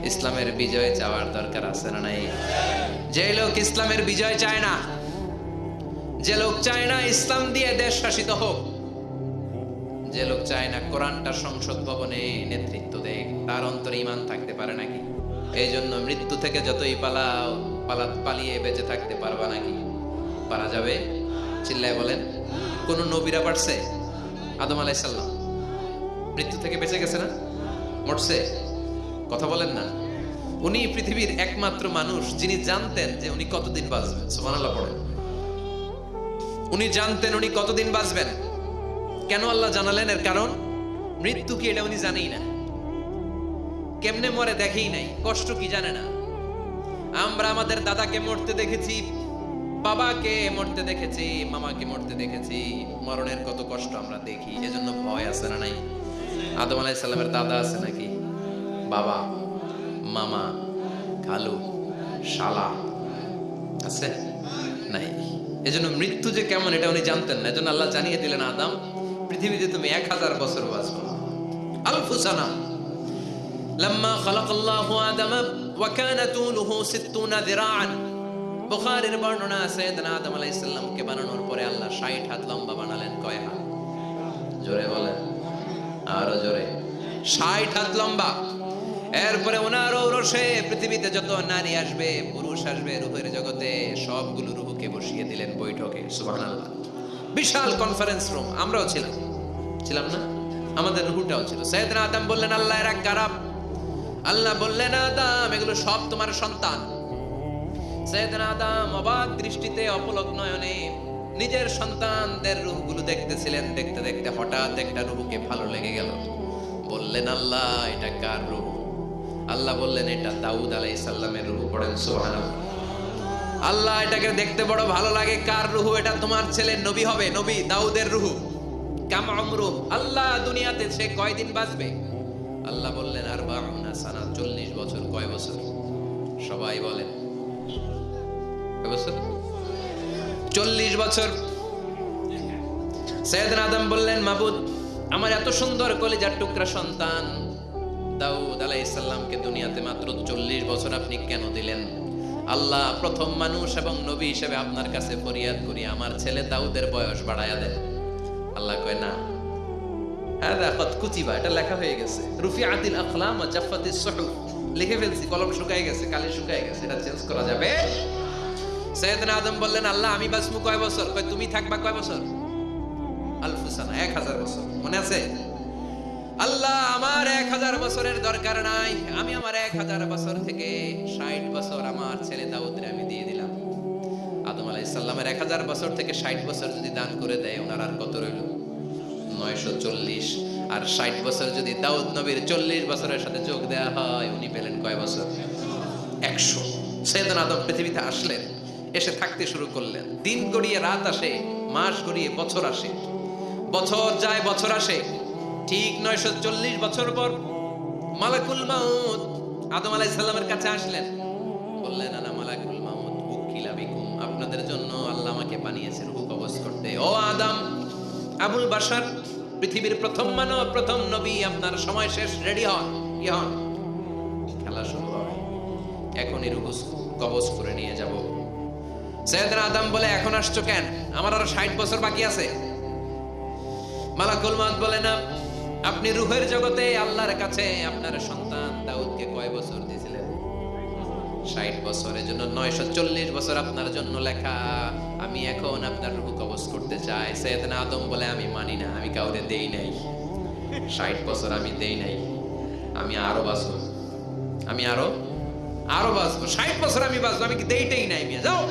ইসলামের বিজয় চাওয়ার দরকার আছে না নাই? যে লোক ইসলামের বিজয় চায় না, যে লোক চায় না ইসলাম দিয়ে দেশ শাসিত হোক, যে লোক চায় না কোরআনটা সংসদ ভবনে নেতৃত্ব দেয়, তার অন্তরে ঈমান থাকতে পারে নাকি? এই জন্য মৃত্যু থেকে যতই পালিয়ে বেঁচে থাকতে পারবা নাকি? পারা যাবে? চিল্লায় বলেন। কোন নবীরা পারছে? আদম আলাইহিস সালাম মৃত্যু থেকে বেঁচে গেছে না? মরছে? কথা বলেন না। উনি পৃথিবীর একমাত্র মানুষ যিনি জানতেন যে উনি কতদিন বাঁচবেন। সুবহানাল্লাহ পড়েন। উনি জানতেন উনি কতদিন বাঁচবেন। কেন আল্লাহ জানালেন? এর কারণ মৃত্যু কি এটা উনি জানেই না, কেমনে মরে দেখেই নাই, কষ্ট কি জানে না। আমরা আমাদের দাদাকে মরতে দেখেছি, বাবাকে মরতে দেখেছি, মামাকে মরতে দেখেছি, মরণের কত কষ্ট আমরা দেখি। এজন্য ভয় আছে না নাই? আদম আলাইহিস সালামের দাদা আছে নাকি? বাবা, মামা, খালু, শালা আছে নাই? এজন্য মৃত্যু যে কেমন এটা উনি জানতেন না। এজন্য আল্লাহ জানিয়ে দিলেন, আদম পৃথিবীতে তুমি 1000 বছর বাঁচবে। আলফু সানা, লাম্মা খালাকাল্লাহু আদামা ওয়া কানা তুলুহু 60 যিরাআন। বুখারীর বর্ণনা, সাইয়েদনা আদম আলাইহিস সালামকে বানানোর পরে আল্লাহ 60 হাত লম্বা বানালেন। কয় হাত? জোরে বলেন, আরো জোরে। 60 হাত লম্বা। এরপরে ওনার ঔরসে পৃথিবীতে যত নারী আসবে, পুরুষ আসবে রূহের জগতে, সবগুলো রূহকে বসিয়ে দিলেন বৈঠকে। সুবহানাল্লাহ। বিশাল কনফারেন্স রুম। আমরাও ছিলাম না? আমাদের রূহটাও ছিল। সাইয়েদনা আদম বললেন, আল্লাহ এরা কারা? আল্লাহ বললেন, আদম এগুলো সব তোমার সন্তান। সাইয়েদনা আদম অবাক দৃষ্টিতে, অপলক নয়নে নিজের সন্তানদের রূহগুলো দেখতেছিলেন। দেখতে দেখতে হঠাৎ একটা রূহকে ভালো লেগে গেল। বললেন, আল্লাহ এটা কার রূহ? আল্লাহ বললেন, এটা দাউদ আলাইহিস সালামের রূহ। পড়েন সুবহানাল্লাহ। আল্লাহ এটাকে দেখতে বড় ভালো লাগে, কার রূহ? এটা তোমার ছেলে নবী হবে, নবী দাউদের রূহ। কাম উমরু, আল্লাহ দুনিয়াতে সে কয়দিন বাঁচবে? আল্লাহ বললেন, 40 সানা, 40 বছর। কয় বছর? সবাই বলেন, কয় বছর? 40 বছর। সাইয়েদনা আদম বললেন, মাবুদ আমার এত সুন্দর কলিজার টুকরা সন্তান দাউদ আলাইহিস সালামকে দুনিয়াতে মাত্র 40 বছর আপনি কেন দিলেন? আল্লাহ প্রথম মানুষ এবং নবী হিসেবে আপনার কাছে ফরিয়াদ করি, আমার ছেলে দাউদের বয়স বাড়ায়া দেন। আল্লাহ কয়, না, হাদা কদ কুতিবা, এটা লেখা হয়ে গেছে। রুফিআতিল আকলাম ওয়া জাফফাতিস সুহুফ, লিখে ফেলছি, কলম শুকায় গেছে, কালি শুকায় গেছে, এটা চেঞ্জ করা যাবে? সাইয়েদনা আদম বললেন, আল্লাহ আমি বাঁচবো কয় বছর? কয় তুমি থাকবা কয় বছর? আলফু সানা, 1000 বছর। মনে আছে? আল্লাহ আমার 1000 বছরের দরকার নাই, আমি আমার 1000 বছর থেকে 60 বছর আমার ছেলে দাউদরে আমি দিয়ে দিলাম। আদম আলাইহিস সালামের 1000 বছর থেকে 60 বছর যদি দান করে দেয়, ওনার আর কত রইল? 940। আর 60 বছর যদি দাউদ নবীর 40 বছরের সাথে যোগ দেওয়া হয়, উনি পেলেন কয় বছর? 100। সাইয়েদনা আদম পৃথিবীতে আসলেন, এসে থাকতে শুরু করলেন। দিন গড়িয়ে রাত আসে, মাস গড়িয়ে বছর আসে, বছর যায় বছর আসে। ঠিক 940 বছর পর মালাকুল মাউত আদম আলাইহিস সালামের কাছে আসলেন। বললেন, আনা মালাকুল মাউত উকিলা বিকুম, আপনাদের জন্য আল্লাহ আমাকে বানিয়েছে রূহ কবজ করতে। ও আদম, আবুল বাশার, পৃথিবীর প্রথম মানব, প্রথম নবী, আপনার সময় শেষ, রেডি হন। কি হন? খেলা শুরু হয়। এখনই রূহ কবজ করে নিয়ে যাব। সাইয়েদনা আদম বলে, এখন আসছো কেন? আমার আরো 60 বছর বাকি আছে। মালাকুল মাউত বলে, না, আপনি রূহের জগতে আল্লাহর কাছে আপনার সন্তান দাউদকে কয় বছর দিয়েছিলেন? 60 বছরের জন্য 940 বছর আপনার জন্য লেখা। আমি এখন আপনার রূহ কবজ করতে চাই। সাইয়েদনা আদম বলে, আমি মানি না, আমি কাউকে দেই নাই। 60 বছর আমি দেই নাই, আমি আরো বাঁচবো, আমি আরো বাঁচবো, 60 বছর আমি বাঁচবো, আমি কি দেইটাই নাই। মিয়া যাও।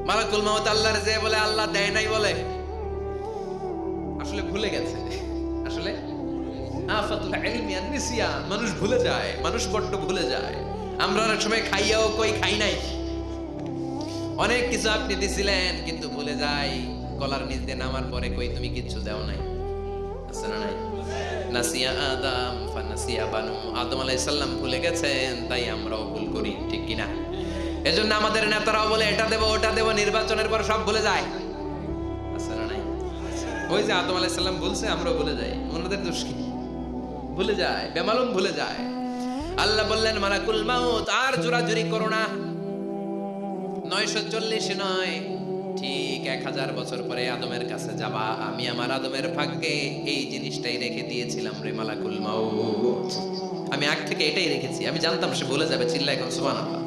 মালাকুল মাউত আল্লাহর যে বলে, আল্লাহ দেয় নাই বলে। আসলে ভুলে গেছে। আসলে আফাতুল ইলমি আন নিসিয়ান, মানুষ ভুলে যায়, মানুষ বড্ড ভুলে যায়। আমরা অনেক সময় খাইয়াও কই খাই নাই। অনেক কিছু আপনি দিছিলেন কিন্তু ভুলে যাই। গলার নিচ দিয়ে নামার পরে কই তুমি কিচ্ছু দাও নাই। আছে না নাই? নাসিয়া আদম ফানাসিয়া বানু, আদম আলাইহিস সালাম ভুলে গেছেন, তাই আমরাও ভুল করি, ঠিক কি না? এজন্য আমাদের নেতারাও বলে এটা দেব ওটা দেব, নির্বাচনের পর সব ভুলে যায়। আছে না নাই? ওই যে আদম আলাইহিস সালাম বলছে, আমরাও ভুলে যাই। ওনাদের দোষ কি? ভুলে যায়, বেমালুম ভুলে যায়। আল্লাহ বললেন, মালাকুল মাউত আর জোরাজুরি করো না। 940 নয়, ঠিক 1000 বছর পরে আদমের কাছে যাবা। আমি আমার আদমের ভাগ্যে এই জিনিসটাই রেখে দিয়েছিলাম রে মালাকুল মাউত। আমি আগ থেকে এটাই রেখেছি। আমি জানতাম সে ভুলে যাবে। চিল্লা এখন সুবহানাল্লাহ।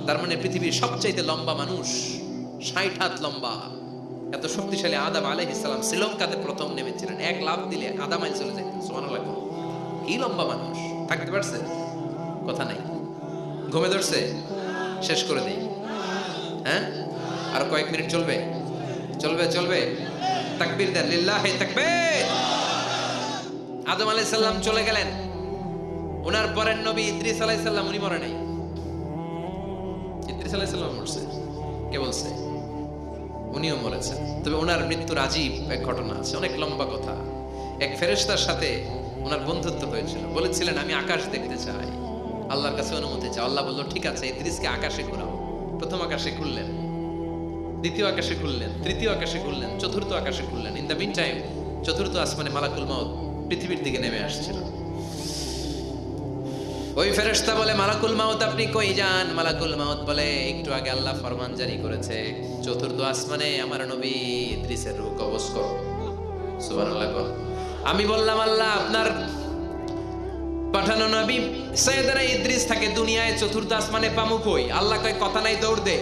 তার মানে পৃথিবীর সবচাইতে লম্বা মানুষ, 60 হাত লম্বা, এত শক্তিশালী আদম আলাইহিস সালাম শ্রীলঙ্কাতে প্রথম নেমেছিলেন। 1 লাফ দিলে আদা মাইল চলে যেতেন। সুবহানাল্লাহ। কি লম্বা মানুষ! থাকতে পারছে? কথা নাই। ঘুমে ধরছে? শেষ করে দেই। হ্যাঁ, আর কয়েক মিনিট চলবে? চলবে। তাকবীর দেন, লিল্লাহি তাকবীর। আদম আলাইহিস সালাম চলে গেলেন। ওনার পরের নবী ইদ্রিস আলাইহিস সালাম, উনি মরে নাই। ইদ্রিস আলাইহিস সালাম মরছে। কে বলছে? উনিও মরেছেন। তবে ওনার মৃত্যুর আজীব এক ঘটনা আছে, অনেক লম্বা কথা। এক ফেরেশতার সাথে ওনার বন্ধুত্ব হয়েছিল। বলেছিলেন, আমি আকাশ দেখতে চাই, আল্লাহর কাছে অনুমতি চাই। আল্লাহ বলল, ঠিক আছে, ইদ্রিসকে আকাশে ঘুরাও। প্রথম আকাশে খুললেন, দ্বিতীয় আকাশে খুললেন, তৃতীয় আকাশে খুললেন, চতুর্থ আকাশে খুললেন। ইন দ্য মিন টাইম চতুর্থ আসমানে মালাকুল মাউত পৃথিবীর দিকে নেমে আসছিল। ওই ফেরেশতা বলে মালাকুল মাউত আপনি কই যান? মালাকুল মাউত বলে একটু আগে আল্লাহ ফরমান জারি করেছে চতুর্থ আসমানে আমার নবী ইদ্রিসের রূহ কবজ করো। সুবহানাল্লাহ। আমি বললাম আল্লাহ আপনার পাঠানো নবী সাইয়েদনা ইদ্রিস থাকে দুনিয়ায় চতুর্থ আসমানে পামু কই? আল্লাহ কয় কথা নাই দৌড় দে।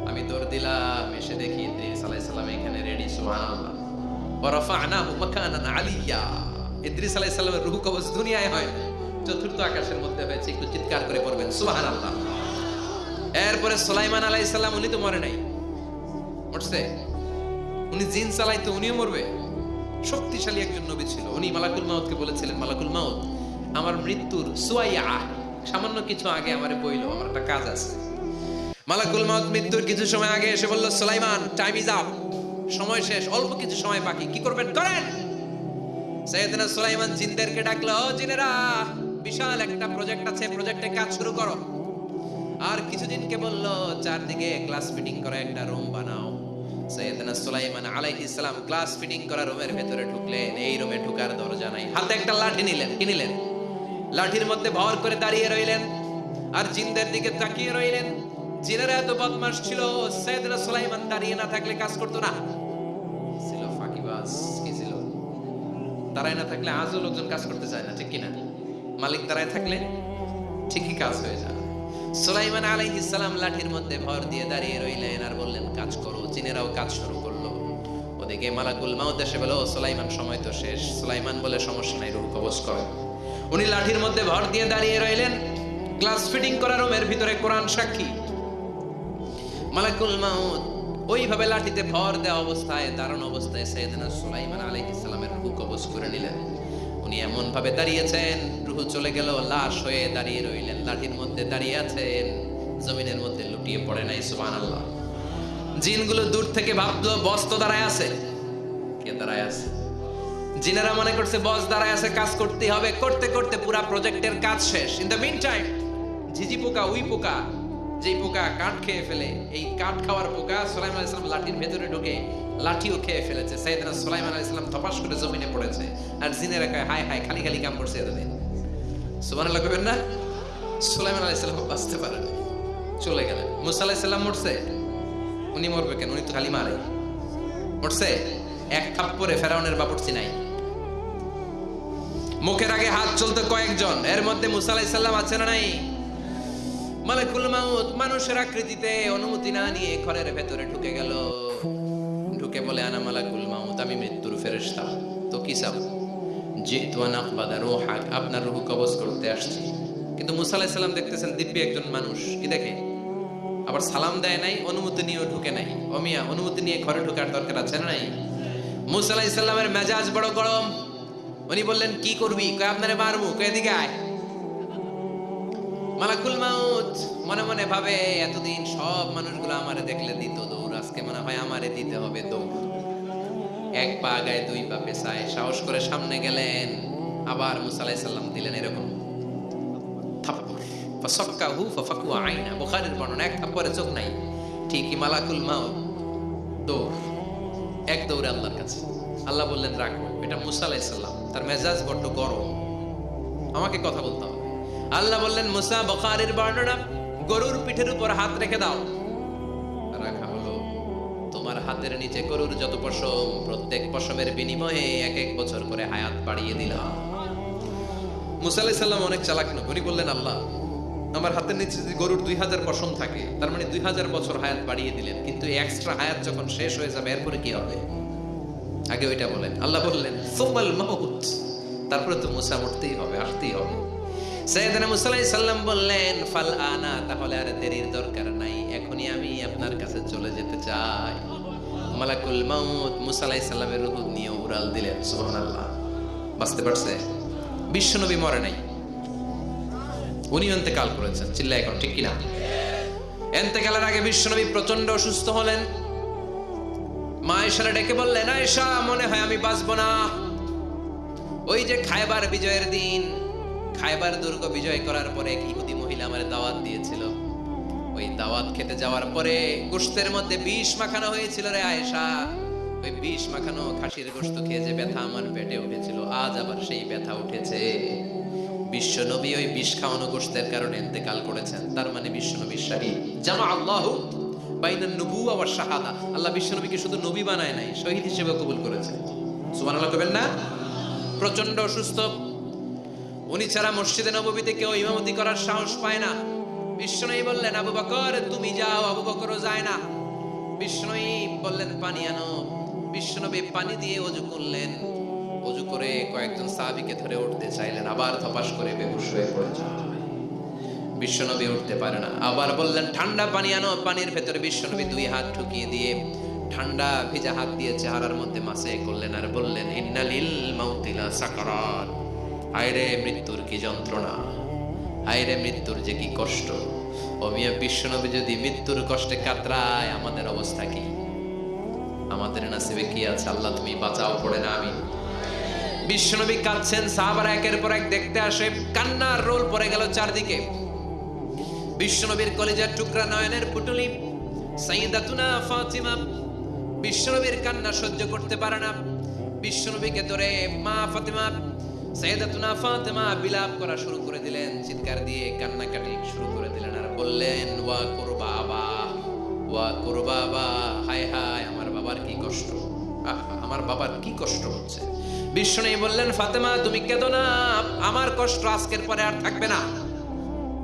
আমি দৌড় দিলাম, এসে দেখি ইদ্রিস আলাইহিস সালাম এখানে রেডি। সুবহানাল্লাহ। ওয়া রাফা'নাহু মাকানান আলিয়্যা। ইদ্রিস আলাইহিস সালামের রূহ কবজ দুনিয়ায় হয় না, চতুর্থ আকাশের মধ্যে হয়েছে। একটু চিৎকার করে পড়বেন সুবহানাল্লাহ। এরপরে সুলাইমান আলাইহিস সালাম, উনি তো মরে নাই, মরছে। উনি জিন চালাইতো, উনিও মরবে। শক্তিশালী একজন নবী ছিল। উনি মালাকুল মাউতকে বলেছিলেন মালাকুল মাউত আমার মৃত্যুর সুয়াইয়া সামান্য কিছু আগে আমারে বইলো, আমার একটা কাজ আছে। মালাকুল মাউত মৃত্যুর কিছু সময় আগে এসে বলল সুলাইমান টাইম ইজ আপ, সময় শেষ, অল্প কিছু সময় বাকি, কি করবেন করেন। সাইয়েদনা সুলাইমান জিনদেরকে ডাকলো, ও জিনেরা বিশাল একটা প্রজেক্ট আছে, প্রজেক্টে কাজ শুরু করো। আর কিছু জিনকে বলল চারদিকে গ্লাস ফিটিং করা একটা রুম বানাও। সাইয়েদনা সুলাইমান আলাইহিস সালাম গ্লাস ফিটিং করা রুমের ভেতরে ঢুকলেন। এই রুমে ঢোকার দরজা নাই, হাতে একটা লাঠি নিলেন। কি নিলেন? লাঠির মধ্যে ভর করে দাঁড়িয়ে রইলেন আর জিনদের দিকে তাকিয়ে রইলেন। জিনেরা এত বদমাশ ছিল, সাইয়েদনা সুলাইমান দাঁড়িয়ে না থাকলে কাজ করতো না। ছিল ফাঁকিবাজ, কি ছিল? দাঁড়ায় না থাকলে আজও লোকজন কাজ করতে চায় না, ঠিক কিনা? মালিক দাঁড়ায় থাকলে ঠিকই কাজ হয়ে যায়। সুলাইমান আলাইহিস সালাম লাঠির মধ্যে ভর দিয়ে দাঁড়িয়ে রইলেন আর বললেন কাজ করো। জিনেরাও কাজ শুরু করলো। ওদিকে মালাকুল মাউত এসে বলে, ও সুলাইমান সময় তো শেষ। সুলাইমান বলে সমস্যা নাই, রূহ কবজ করো। উনি লাঠির মধ্যে ভর দিয়ে দাঁড়িয়ে রইলেন। গ্লাস ফিটিং করা রুমের ভিতরে কোরআন সাক্ষী। মালাকুল মাউত ওইভাবে লাঠিতে ভর দেওয়া অবস্থায়, দাঁড়ানো অবস্থায় সাইয়েদনা সুলাইমান আলাইহিস সালামের রূহ কবজ করে নিলেন। উনি এমন ভাবে দাঁড়িয়েছেন, রূহ চলে গেল, লাশ হয়ে দাঁড়িয়ে রইলেন। লাঠির মধ্যে দাঁড়িয়ে আছেন, জমিনের মধ্যে লুটিয়ে পড়ে নাই। সুবহানাল্লাহ। জিনগুলো দূর থেকে ভাবলো বস তো দাঁড়ায় আছে। কে দাঁড়ায় আছে? জিনেরা মনে করছে বস দাঁড়ায় আছে, কাজ করতে হবে। করতে করতে পুরা প্রজেক্টের কাজ শেষ। ইন দ্য মিন টাইম ঝিঝি পোকা, উই পোকা, যেই পোকা কাঠ খেয়ে ফেলে, এই কাঠ খাওয়ার পোকা সুলাইমান আলাইহিস সালাম লাঠির ভেতরে ঢুকে লাঠিও খেয়ে ফেলেছে। সাইয়েদনা সুলাইমান আলাইহিস সালাম ধপাস করে জমিনে পড়েছে। আর জিনেরা কয় হায় হায়, খালি খালি কাম করছে এতদিন। সুবহানাল্লাহ কইবেন না? সুলাইমান আলাইহিস সালাম বাঁচতে পারেন, চলে গেলেন। মুসা আলাইহিস সালাম মরছে, উনি মরবে কেন? উনি তো খালি মারে। মরছে এক থাপ্পড়ে ফেরাউনের বাবুর্চি নাই। মুখের আগে হাত চলতে কয়েকজন, এর মধ্যে মুসা আলাইহিস সালাম আছে না নাই? মালাকুল মাউত মানুষের আকৃতিতে অনুমতি না নিয়ে ঘরের ভেতরে ঢুকে গেল। ঢুকে বলে আনা মালাকুল মাউত, আমি মৃত্যুর ফেরেশতা। তো কি চাও? জিতু আন আকবাদা রূহাক, আপনার রূহ কবজ করতে আসছি। কিন্তু মুসা আলাইহিস সালাম দেখতেছেন দিব্যি একজন মানুষ, কি দেখে? আবার সালাম দেয় নাই, অনুমতি নিয়েও ঢুকে নাই। অমিয়া অনুমতি নিয়ে ঘরে ঢোকার দরকার আছে না নাই? মুসা আলাইহিস সালামের মেজাজ বড় গরম। উনি বললেন কি করবি? কয় আপনারে মারবো। কয় এদিকে আয়। মালাকুল মাউত মনে মনে ভাবে এতদিন সব মানুষগুলো আমারে দেখলে দিত দৌড়, আজকে মনে হয় আমারে দিতে হবে দৌড়। এক পা আগায় দুই পা পেছায়, সাহস করে সামনে গেলেন। আবার মুসা আলাইহিস সালাম দিলেন এরকম থাপ্পড়। ফাসাক্কাহু ফাফাকু আইনা, বুখারীর বর্ণনা। এক থাপ্পড়ে চোখ নাই। ঠিকই মালাকুল মাউত দৌড়, এক দৌড়ে আল্লাহর কাছে। আল্লাহ বললেন রাখো, এটা মুসা আলাইহিস সালাম, তার মেজাজ বড্ড গরম, আমাকে কথা বলতে হবে। আল্লাহ বললেন মুসা, বুখারীর বর্ণনা, গরুর পিঠের উপর হাত রেখে দাও। রাখা হলো। তোমার হাতের নিচে গরুর যত পশম, প্রত্যেক পশমের বিনিময়ে এক এক বছর করে হায়াত বাড়িয়ে দিলাম। মুসা আলাইহিস সালাম অনেক চালাক না, উনি বললেন আল্লাহ আমার হাতের নিচে যদি গরুর 2000 পশম থাকে, তার মানে 2000 বছর হায়াত বাড়িয়ে দিলেন। কিন্তু এক্সট্রা হায়াত যখন শেষ হয়ে যাবে এরপরে কি হবে? আগে ওইটা বলেন। আল্লাহ বললেন সুমাল মাউত, তারপরে তো মুসা মরতেই হবে, আসতেই হবে। সাইয়েদনা মুসা আলাইহিস সালাম বললেন ফাল আনা, তাহলে আর দেরির দরকার নাই, এখনই আমি আপনার কাছে চলে যেতে চাই। মালাকুল মাউত মুসা আলাইহিস সালামের রূহ নিয়ে উড়াল দিলেন। সুবহানাল্লাহ। বাঁচতে পারছে? বিশ্বনবী মরে নাই, উনি ইন্তেকাল করেছেন। চিল্লায় এখন ঠিক কিনা? ইন্তেকালের আগে বিশ্বনবী প্রচন্ড অসুস্থ হলেন। মা আয়েশারে ডেকে বললেন, আয়েশা মনে হয় আমি বাঁচবো না। ওই যে খায়বার বিজয়ের দিন, খায়বার দুর্গ বিজয় করার পরে এক ইহুদি মহিলা আমারে দাওয়াত দিয়েছিল। ওই দাওয়াত খেতে যাওয়ার পরে গোশতের মধ্যে বিষ মাখানো হয়েছিল রে আয়েশা। ওই বিষ মাখানো খাসির গোশত খেয়ে যে ব্যথা আমার পেটে উঠেছিল, আজ আবার সেই ব্যথা উঠেছে। বিশ্ব নবী ওই বিষ খাওয়ানো গোশতের কারণে ইন্তেকাল করেছেন, তার মানে বিশ্ব নবী শহীদ। জামা আল্লাহু বাইনান নুবুওয়া ওয়াশ শাহাদা, আল্লাহ বিশ্ব নবীকে শুধু নবী বানায় নাই, শহীদ হিসেবে কবুল করেছেন। সুবহানাল্লাহ কবেন না? প্রচন্ড অসুস্থ, উনি ছাড়া মসজিদে নববীতে কেউ ইমামতি করার সাহস পায় না। বিষ্ণুই বললেন আবু বকর তুমি যাও, আবু বকরও যায় না। বিষ্ণুই বললেন পানি আনো, বিষ্ণুনবী পানি দিয়ে ওযু করলেন, ওযু করে কয়েকজন সাহাবীকে ধরে উঠতে চাইলেন, আবার ধপাস করে বেহুশ হয়ে পড়েছেন। বিষ্ণুনবী উঠতে পারে না, আবার বললেন ঠান্ডা পানি আনো, পানির ভেতরে বিষ্ণুনবী দুই হাত ঢুকিয়ে দিয়ে ঠান্ডা ভিজা হাত দিয়ে চেহারার মধ্যে মাসে করলেন আর বললেন ইন্নালিল মাউতি লা সাকারাত, হায়রে মৃত্যুর কি যন্ত্রণা, হায়রে মৃত্যুর যে কি কষ্ট। ও মিয়া বিশ্বনবী যদি মৃত্যুর কষ্টে কাতরায়, আমাদের অবস্থা কি? আমাদের নসিবে কি আছে? আল্লাহ তুমি বাঁচাও, পড়ে না আমি। বিশ্বনবী কাঁদছেন, সাহাবারা একের পর এক দেখতে আসে, কান্নার রোল পড়ে গেল চারদিকে। বিশ্বনবীর কলিজার টুকরা নয়নের পুটুলি সাইয়্যিদাতুনা ফাতিমা বিশ্বনবীর কান্না সহ্য করতে পারে না। বিশ্বনবীকে ধরে মা ফাতিমা সাইয়্যিদাতুনা ফাতিমা বিলাপ করা শুরু করে দিলেন, চিৎকার দিয়ে কান্নাকাটি শুরু করে দিলেন আর বললেন ওয়া কুরবাবা, ওয়া কুরবাবা, হায় হায় আমার বাবার কি কষ্ট, আমার বাবার কি কষ্ট হচ্ছে। বিশ্বনবী বললেন ফাতেমা তুমি কেঁদো না, আমার কষ্ট আজকের পরে আর থাকবে না,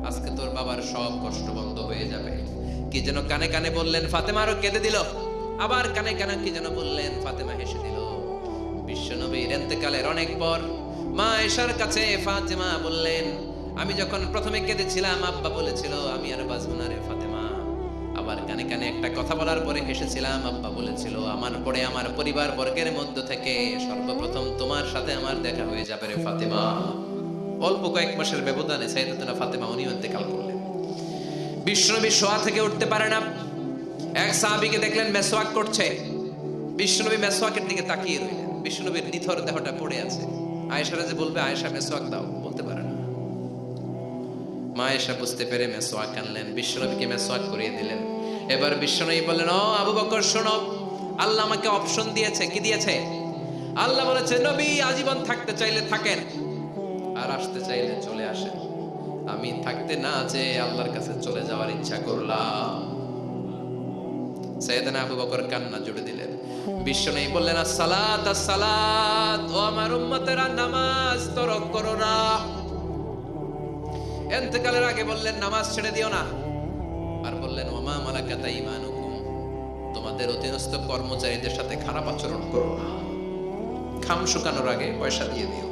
আজকে তোর বাবার সব কষ্ট বন্ধ হয়ে যাবে। কি যেন কানে কানে বললেন, ফাতেমা আরো কেঁদে দিল, আবার কানে কানে কি যেন বললেন, ফাতেমা হেসে দিল। বিশ্বনবীর ইন্তেকালের অনেক পর মা আয়েশার কাছে ফাতেমা বললেন আমি যখন প্রথমে কেঁদেছিলাম আব্বা বলেছিল আমি আর বাঁচব না রে ফাতেমা, আবার কানে কানে একটা কথা বলার পরে হেসেছিলাম, আব্বা বলেছিল আমার পরে আমার পরিবার বর্গের মধ্য থেকে সর্বপ্রথম তোমার সাথে আমার দেখা হয়ে যাবে রে ফাতেমা। অল্প কয়েক মাসের ব্যবধানে সাইয়্যিদাতুনা ফাতেমা উনিও ইন্তেকাল করলেন। বিশ্বনবী শোয়া থেকে উঠতে পারে না, এক সাহাবীকে দেখলেন মেসওয়াক করছে, বিশ্বনবী মেসওয়াকের দিকে তাকিয়ে রইলেন, বিশ্বনবীর নিথর দেহটা পড়ে আছে। আয়েশারা যে বলবে আয়েশা মেসওয়াক দাও, বলতে পারে না। মা আয়েশা বুঝতে পেরে মেসওয়াক আনলেন, বিশ্বনবীকে মেসওয়াক করিয়ে দিলেন। এবার বিশ্বনবী বললেন ও আবু বকর শোনো, আল্লাহ আমাকে অপশন দিয়েছে। কি দিয়েছে? আল্লাহ বলেছে নবী আজীবন থাকতে চাইলে থাকেন, আর আসতে চাইলে চলে আসেন। আমি থাকতে না যে আল্লাহর কাছে চলে যাওয়ার ইচ্ছা করলাম। সাইয়েদনা আবু বকর কান্না জুড়ে দিলেন। বিশ্বনবী বললেন আসসালাত আসসালাত, ও আমার উম্মতেরা নামাজ তরক করো না। ইন্তেকালের আগে বললেন নামাজ ছেড়ে দিও না, আর বললেন ওমা মালাকাত আইমানুকুম, তোমাদের অধীনস্থ কর্মচারীদের সাথে খারাপ আচরণ করো না, খাম শুকানোর আগে পয়সা দিয়ে দিও।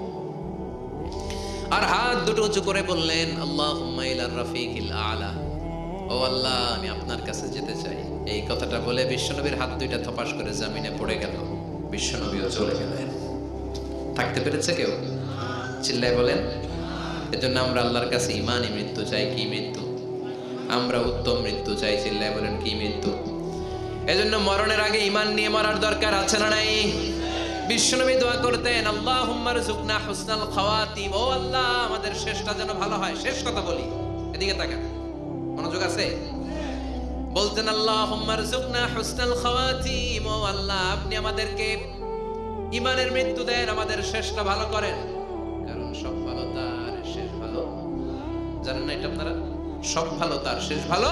আর হাত দুটো উঁচু করে বললেন আল্লাহুম্মা ইলার রাফিকিল আলা, ও আল্লাহ আমি আপনার কাছে যেতে চাই। এই কথাটা বলে বিশ্বনবীর হাত দুইটা থপাস করে জমিনে পড়ে গেল, বিশ্বনবীও চলে গেলেন। থাকতে পেরেছে কেউ? চিল্লায় বলেন। এজন্য আমরা আল্লাহর কাছে ঈমানি মৃত্যু চাই। কি মৃত্যু? আমরা উত্তম মৃত্যু চাই। চিল্লায় বলেন কি মৃত্যু? এজন্য মরণের আগে ঈমান নিয়ে মরার দরকার আছে না নাই? বিশ্বনবী দোয়া করতেন আল্লাহুম্মা রযুকনা হুসনাল খাওয়াতিম, ও আল্লাহ আমাদের শেষটা যেন ভালো হয়। শেষ কথা বলি, এদিকে তাকান, মনোযোগ আছে? বলতেন আল্লাহুম্মা রযুকনা হুসনাল খাওয়াতিম, ও আল্লাহ আপনি আমাদেরকে ঈমানের মৃত্যু দেন, আমাদের শেষটা ভালো করেন। কারণ সব ভালো তার শেষ ভালো। জানেন না এটা আপনারা? সব ভালো তার শেষ ভালো।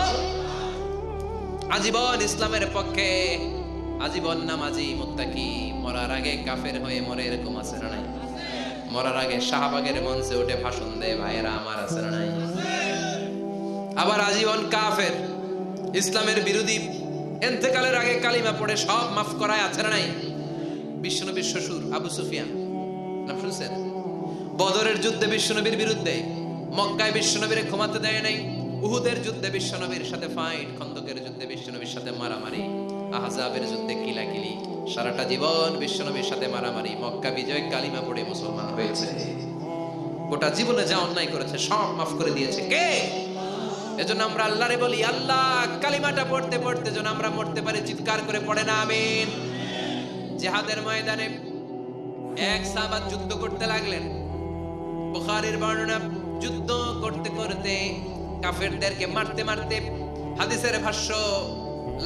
আজীবন ইসলামের পক্ষে, আজীবন নামাজি মুত্তাকি, মরার আগে কাফের হয়ে মরে, এরকম আছে না নাই? মরার আগে শাহবাগের মঞ্চে উঠে ভাষণ দেয় ভাইয়েরা আমার, আছে না নাই? আবার আজীবন কাফের, ইসলামের বিরোধী, ইন্তেকালের আগে কালিমা পড়ে সব মাফ করায়, আছে না নাই? বিশ্বনবীর শ্বশুর আবু সুফিয়ান, নাম শুনছেন? বদরের যুদ্ধে বিশ্বনবীর বিরুদ্ধে, মক্কায় বিশ্বনবীরে ঘুমাতে দেয় নাই, উহুদের যুদ্ধে বিশ্বনবীর সাথে ফাইট, খন্দকের যুদ্ধে বিশ্বনবীর সাথে মারামারি, আহজাবের যুদ্ধে কিলাকিলি, সারাটা জীবন বিশ্বনবীর সাথে মারামারি, মক্কা বিজয় কালিমা পড়ে মুসলমান হয়েছে। গোটা জীবনে যা অন্যায় করেছে সব মাফ করে দিয়েছে কে? এজন্য আমরা আল্লাহরে বলি আল্লাহ কালিমাটা পড়তে পড়তে যেন আমরা মরতে পারি, চিৎকার করে পড়ে না আমিন। জিহাদের ময়দানে এক সাহাবা যুদ্ধ করতে লাগলেন। বুখারীর বর্ণনা, যুদ্ধ করতে করতে কাফেরদেরকে মারতে মারতে, হাদিসের ভাষ্য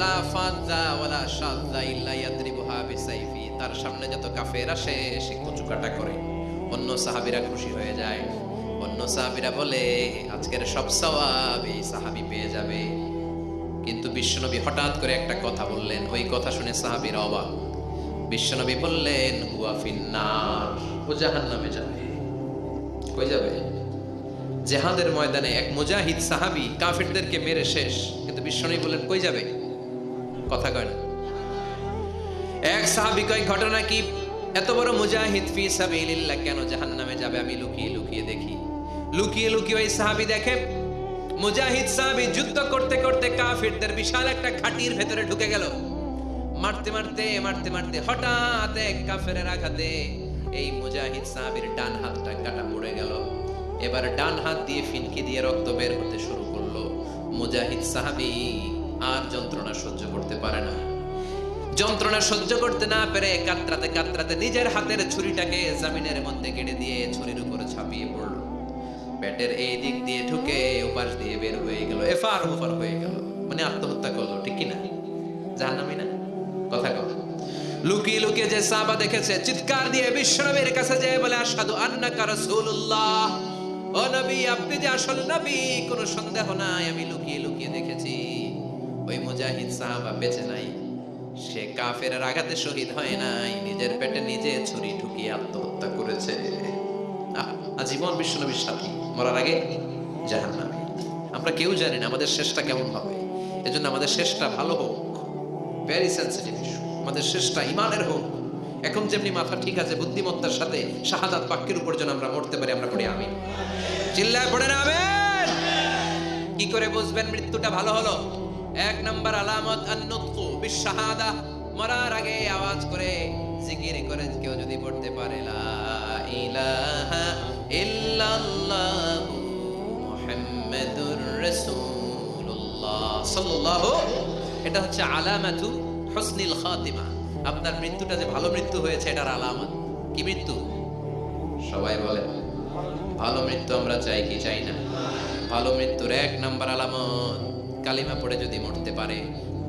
লা ফাযা ওয়ালা শাযা ইল্লা ইয়াদরিবুহা বিসাইফি, তার সামনে যত কাফের আসে সে কুচুকাটা করে, অন্য সাহাবীরা খুশি হয়ে যায়। অন্য সাহাবীরা বলে আজকের সব সওয়াব এই সাহাবী পেয়ে যাবে। কিন্তু বিশ্বনবী হঠাৎ করে একটা কথা বললেন, ওই কথা শুনে সাহাবীরা অবাক। বিশ্বনবী বললেন হুয়া ফিন্নার, ও জাহান্নামে যাবে। কই যাবে? জিহাদের ময়দানে এক মুজাহিদ সাহাবী কাফিরদেরকে মেরে শেষ, কিন্তু বিশ্বনবী বললেন কই যাবে? কথা কয় না। এক সাহাবী কয় ঘটনা কি? এত বড় মুজাহিদ ফি সাবিলিল্লাহ কেন জাহান্নামে যাবে? আমি লুকিয়ে লুকিয়ে দেখি। লুকিয়ে লুকিয়ে ওই সাহাবী দেখে মুজাহিদ সাহাবী যুদ্ধ করতে করতে কাফিরদের বিশাল একটা ঘাটির ভেতরে ঢুকে গেল। মারতে মারতে মারতে মারতে হঠাৎ এক কাফেরের আঘাতে এই মুজাহিদ সাহাবীর ডান হাতটা কাটা পড়ে গেল। এবার ডান হাত দিয়ে ফিনকি দিয়ে রক্ত বের হতে শুরু করলো। মুজাহিদ সাহাবী আর যন্ত্রণা সহ্য করতে পারে না। যন্ত্রণা সহ্য করতে না পেরে কাতরাতে কাতরাতে নিজের হাতের ছুরিটাকে জমিনের মধ্যে কেটে দিয়ে ছুরির উপরে ছাপিয়ে পড়ল। পেটের এই দিক দিয়ে ঢুকে ওপাশ দিয়ে বের হয়ে গেল, এফার ওপার হয়ে গেল, মানে আত্মহত্যা করলো। ঠিক কিনা? জাহান্নামী না? কথা কও। লুকিয়ে লুকিয়ে যে সাহাবা দেখেছে চিৎকার দিয়ে বিশ্বনবীর কাছে যেয়ে বলে আশহাদু আন্নাকা রাসূলুল্লাহ, ও নবী আপনি যে আসল নবী, কোনো সন্দেহ নাই। আমি লুকিয়ে লুকিয়ে দেখেছি ওই মুজাহিদ সাহাবা বেঁচে নাই, সে কাফেরের আঘাতে শহীদ হয় নাই, নিজের পেটে নিজে ছুরি ঢুকিয়ে আত্মহত্যা করেছে। আজীবন বিশ্বনবীর সাথী, মরার আগে জাহান্নামী। আমরা কেউ জানি না আমাদের শেষটা কেমন হবে, এজন্য আমাদের শেষটা ভালো হোক। Very sensitive issue. আমাদের শেষটা ইমানের হোক। এখন যেমনি মাথা ঠিক আছে, বুদ্ধিমত্তার সাথে শাহাদাত বাক্যের উপর যেন আমরা মরতে পারি, আমরা পড়ি আমিন। চিল্লায় পড়েন আমিন। কি করে বুঝবেন মৃত্যুটা ভালো হলো? এক নাম্বার আলামত আন-নুতকু বিশ-শাহাদা। মরার আগে আওয়াজ করে জিকির করে কেউ যদি পড়তে পারে লা ইলাহা ইল্লাল্লাহু মুহাম্মাদুর রাসূলুল্লাহ সাল্লাল্লাহু, এটা হচ্ছে আলামাতু হুসনিল খাতিমা। আপনার মৃত্যুটা যে ভালো মৃত্যু হয়েছে এটার আলামত। কি মৃত্যু? সবাই বলেন ভালো মৃত্যু আমরা চাই কি চাই না? ভালো মৃত্যুর এক নাম্বার আলামত কালিমা পড়ে যদি মরতে পারে।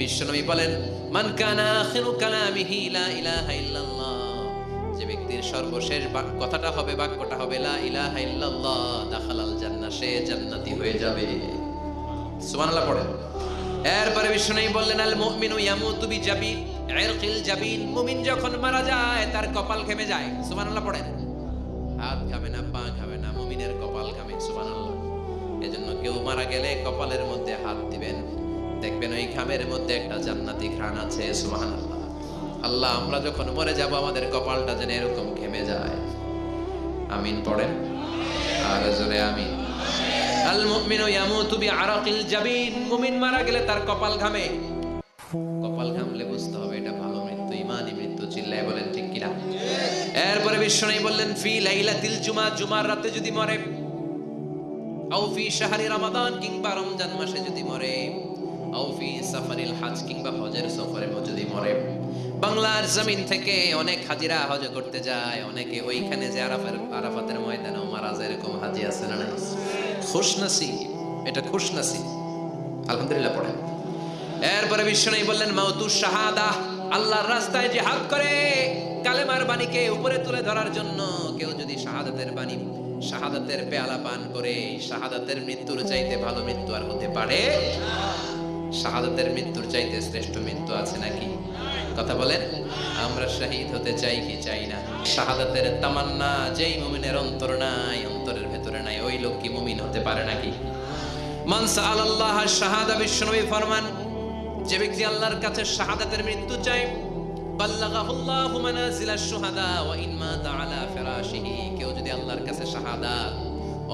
বিশ্বনবী বলেন মান কানা আখিরু কালামিহি লা ইলাহা ইল্লাল্লাহ, যে ব্যক্তির সর্বশেষ কথাটা হবে, বাক্যটা হবে লা ইলাহা ইল্লাল্লাহ, দাখালাল জান্নাহ, সে জান্নাতি হয়ে যাবে। সুবহানাল্লাহ পড়েন। এরপরে বিশ্বনবী বললেন আল মুমিনু ইয়ামুতু বিজাবিন ইরকিল জাবিন, মুমিন যখন মারা যায় তার কপাল ঘেমে যায়। সুবহানাল্লাহ পড়েন। হাত ঘামে না, পা ঘামে না, মুমিনের কপাল ঘামে। সুবহানাল্লাহ। এজন্য কেউ মারা গেলে কপালের মধ্যে হাত দিবেন, দেখবেন ওই ঘামের মধ্যে একটা জান্নাতি ঘ্রাণ আছে। সুবহানাল্লাহ। আল্লাহ আমরা যখন মরে যাব আমাদের কপালটা যেন এরকম ঘেমে যায়। আমিন পড়েন আর জোরে আমিন। আল মুমিনু ইয়ামুতু বিআরাকিল জাবিন, মুমিন মারা গেলে তার কপাল ঘামে। কপাল ঘামলে বুঝতে হবে এটা ভালো মৃত্যু, ঈমানি মৃত্যু। চিল্লায় বলেন ঠিক কিনা? এরপরে বিশ্বনবী বললেন ফি লাইলাতিল জুমা, জুমার রাতে যদি মরে, আও ফি শাহরি রমাদান, কিংবা রমজান মাসে যদি মরে, আও ফি সাফারিল হজ, কিংবা হজের সফরে যদি মরে। বাংলার জমিন থেকে অনেক হাজিরা হজ করতে যায়, অনেকে ওইখানে যে আরাফাতের ময়দানেও মারা যায়, এরকম হাজি আছে না নাই? খুশনসিব, এটা খুশনসিব। আলহামদুলিল্লাহ পড়েন। এরপরে বিশ্বনবী বললেন মাউতুশ শাহাদা, আল্লাহর রাস্তায় জিহাদ করে কালেমার বাণীকে উপরে তুলে ধরার জন্য কেউ যদি শাহাদাতের বাণী, শাহাদাতের পেয়ালা পান করে, শাহাদাতের মৃত্যুর চাইতে ভালো মৃত্যু আর হতে পারে? শাহাদাতের মৃত্যুর চাইতে শ্রেষ্ঠ মৃত্যু আছে নাকি? কথা বলেন। আমরা শহীদ হতে চাই কি চাই না? শাহাদাতের তামান্না যেই মুমিনের অন্তর নাই, অন্তরের ভেতরে নাই, ওই লোক কি মুমিন হতে পারে নাকি? মান সাআলাল্লাহ শাহাদা, বিশ্বনবী ফরমান যে ব্যক্তি আল্লাহর কাছে শাহাদাতের মৃত্যু চায়, বাল্লাগাহুল্লাহু মানাজিলাশ শুহাদা ওয়া ইন মাতা আলা ফিরাশিহি, কেউ যদি আল্লাহর কাছে শাহাদাত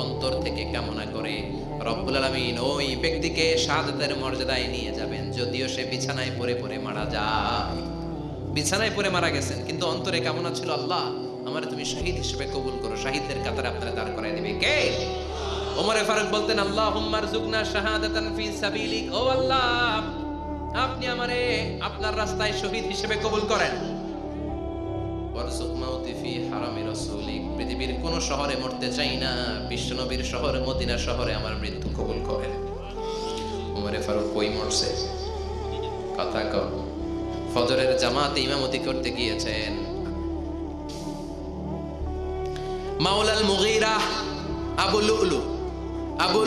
অন্তর থেকে কামনা করে, রব্বুল আলামিন ওই ব্যক্তিকে শাহাদাতের মর্যাদায় নিয়ে যাবেন, যদিও সে বিছানায় পড়ে পড়ে মারা যায়। বিছানায় পড়ে মারা গেছেন, কিন্তু অন্তরে কামনা ছিল আল্লাহ আমারে তুমি শহীদ হিসেবে কবুল করো, শহীদদের কাতারে আপনারা দাঁড় করায় দিবে কে? ওমরে ফারুক বলতেন আল্লাহুম্মা আরযুকনা শাহাদাতান ফি সাবিলিক, ও আল্লাহ আপনি আমারে আপনার রাস্তায় শহীদ হিসেবে কবুল করেন। ওয়ারযুক মাউতি ফি হারামি রাসূলিক, পৃথিবীর কোন শহরে মরতে চাই না, বিশ্বনবীর শহর মদিনা শহরে আমার মৃত্যু কবুল করেন। ওমরে ফারুক কই মরছে? কথা কও। ফজরের জামাতে ইমামতি করতে গিয়েছেন। মাওলাল মুগীরা আবু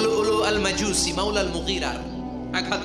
লুলু আল মাজুসি মাওলা আল মুগীরার আঘাত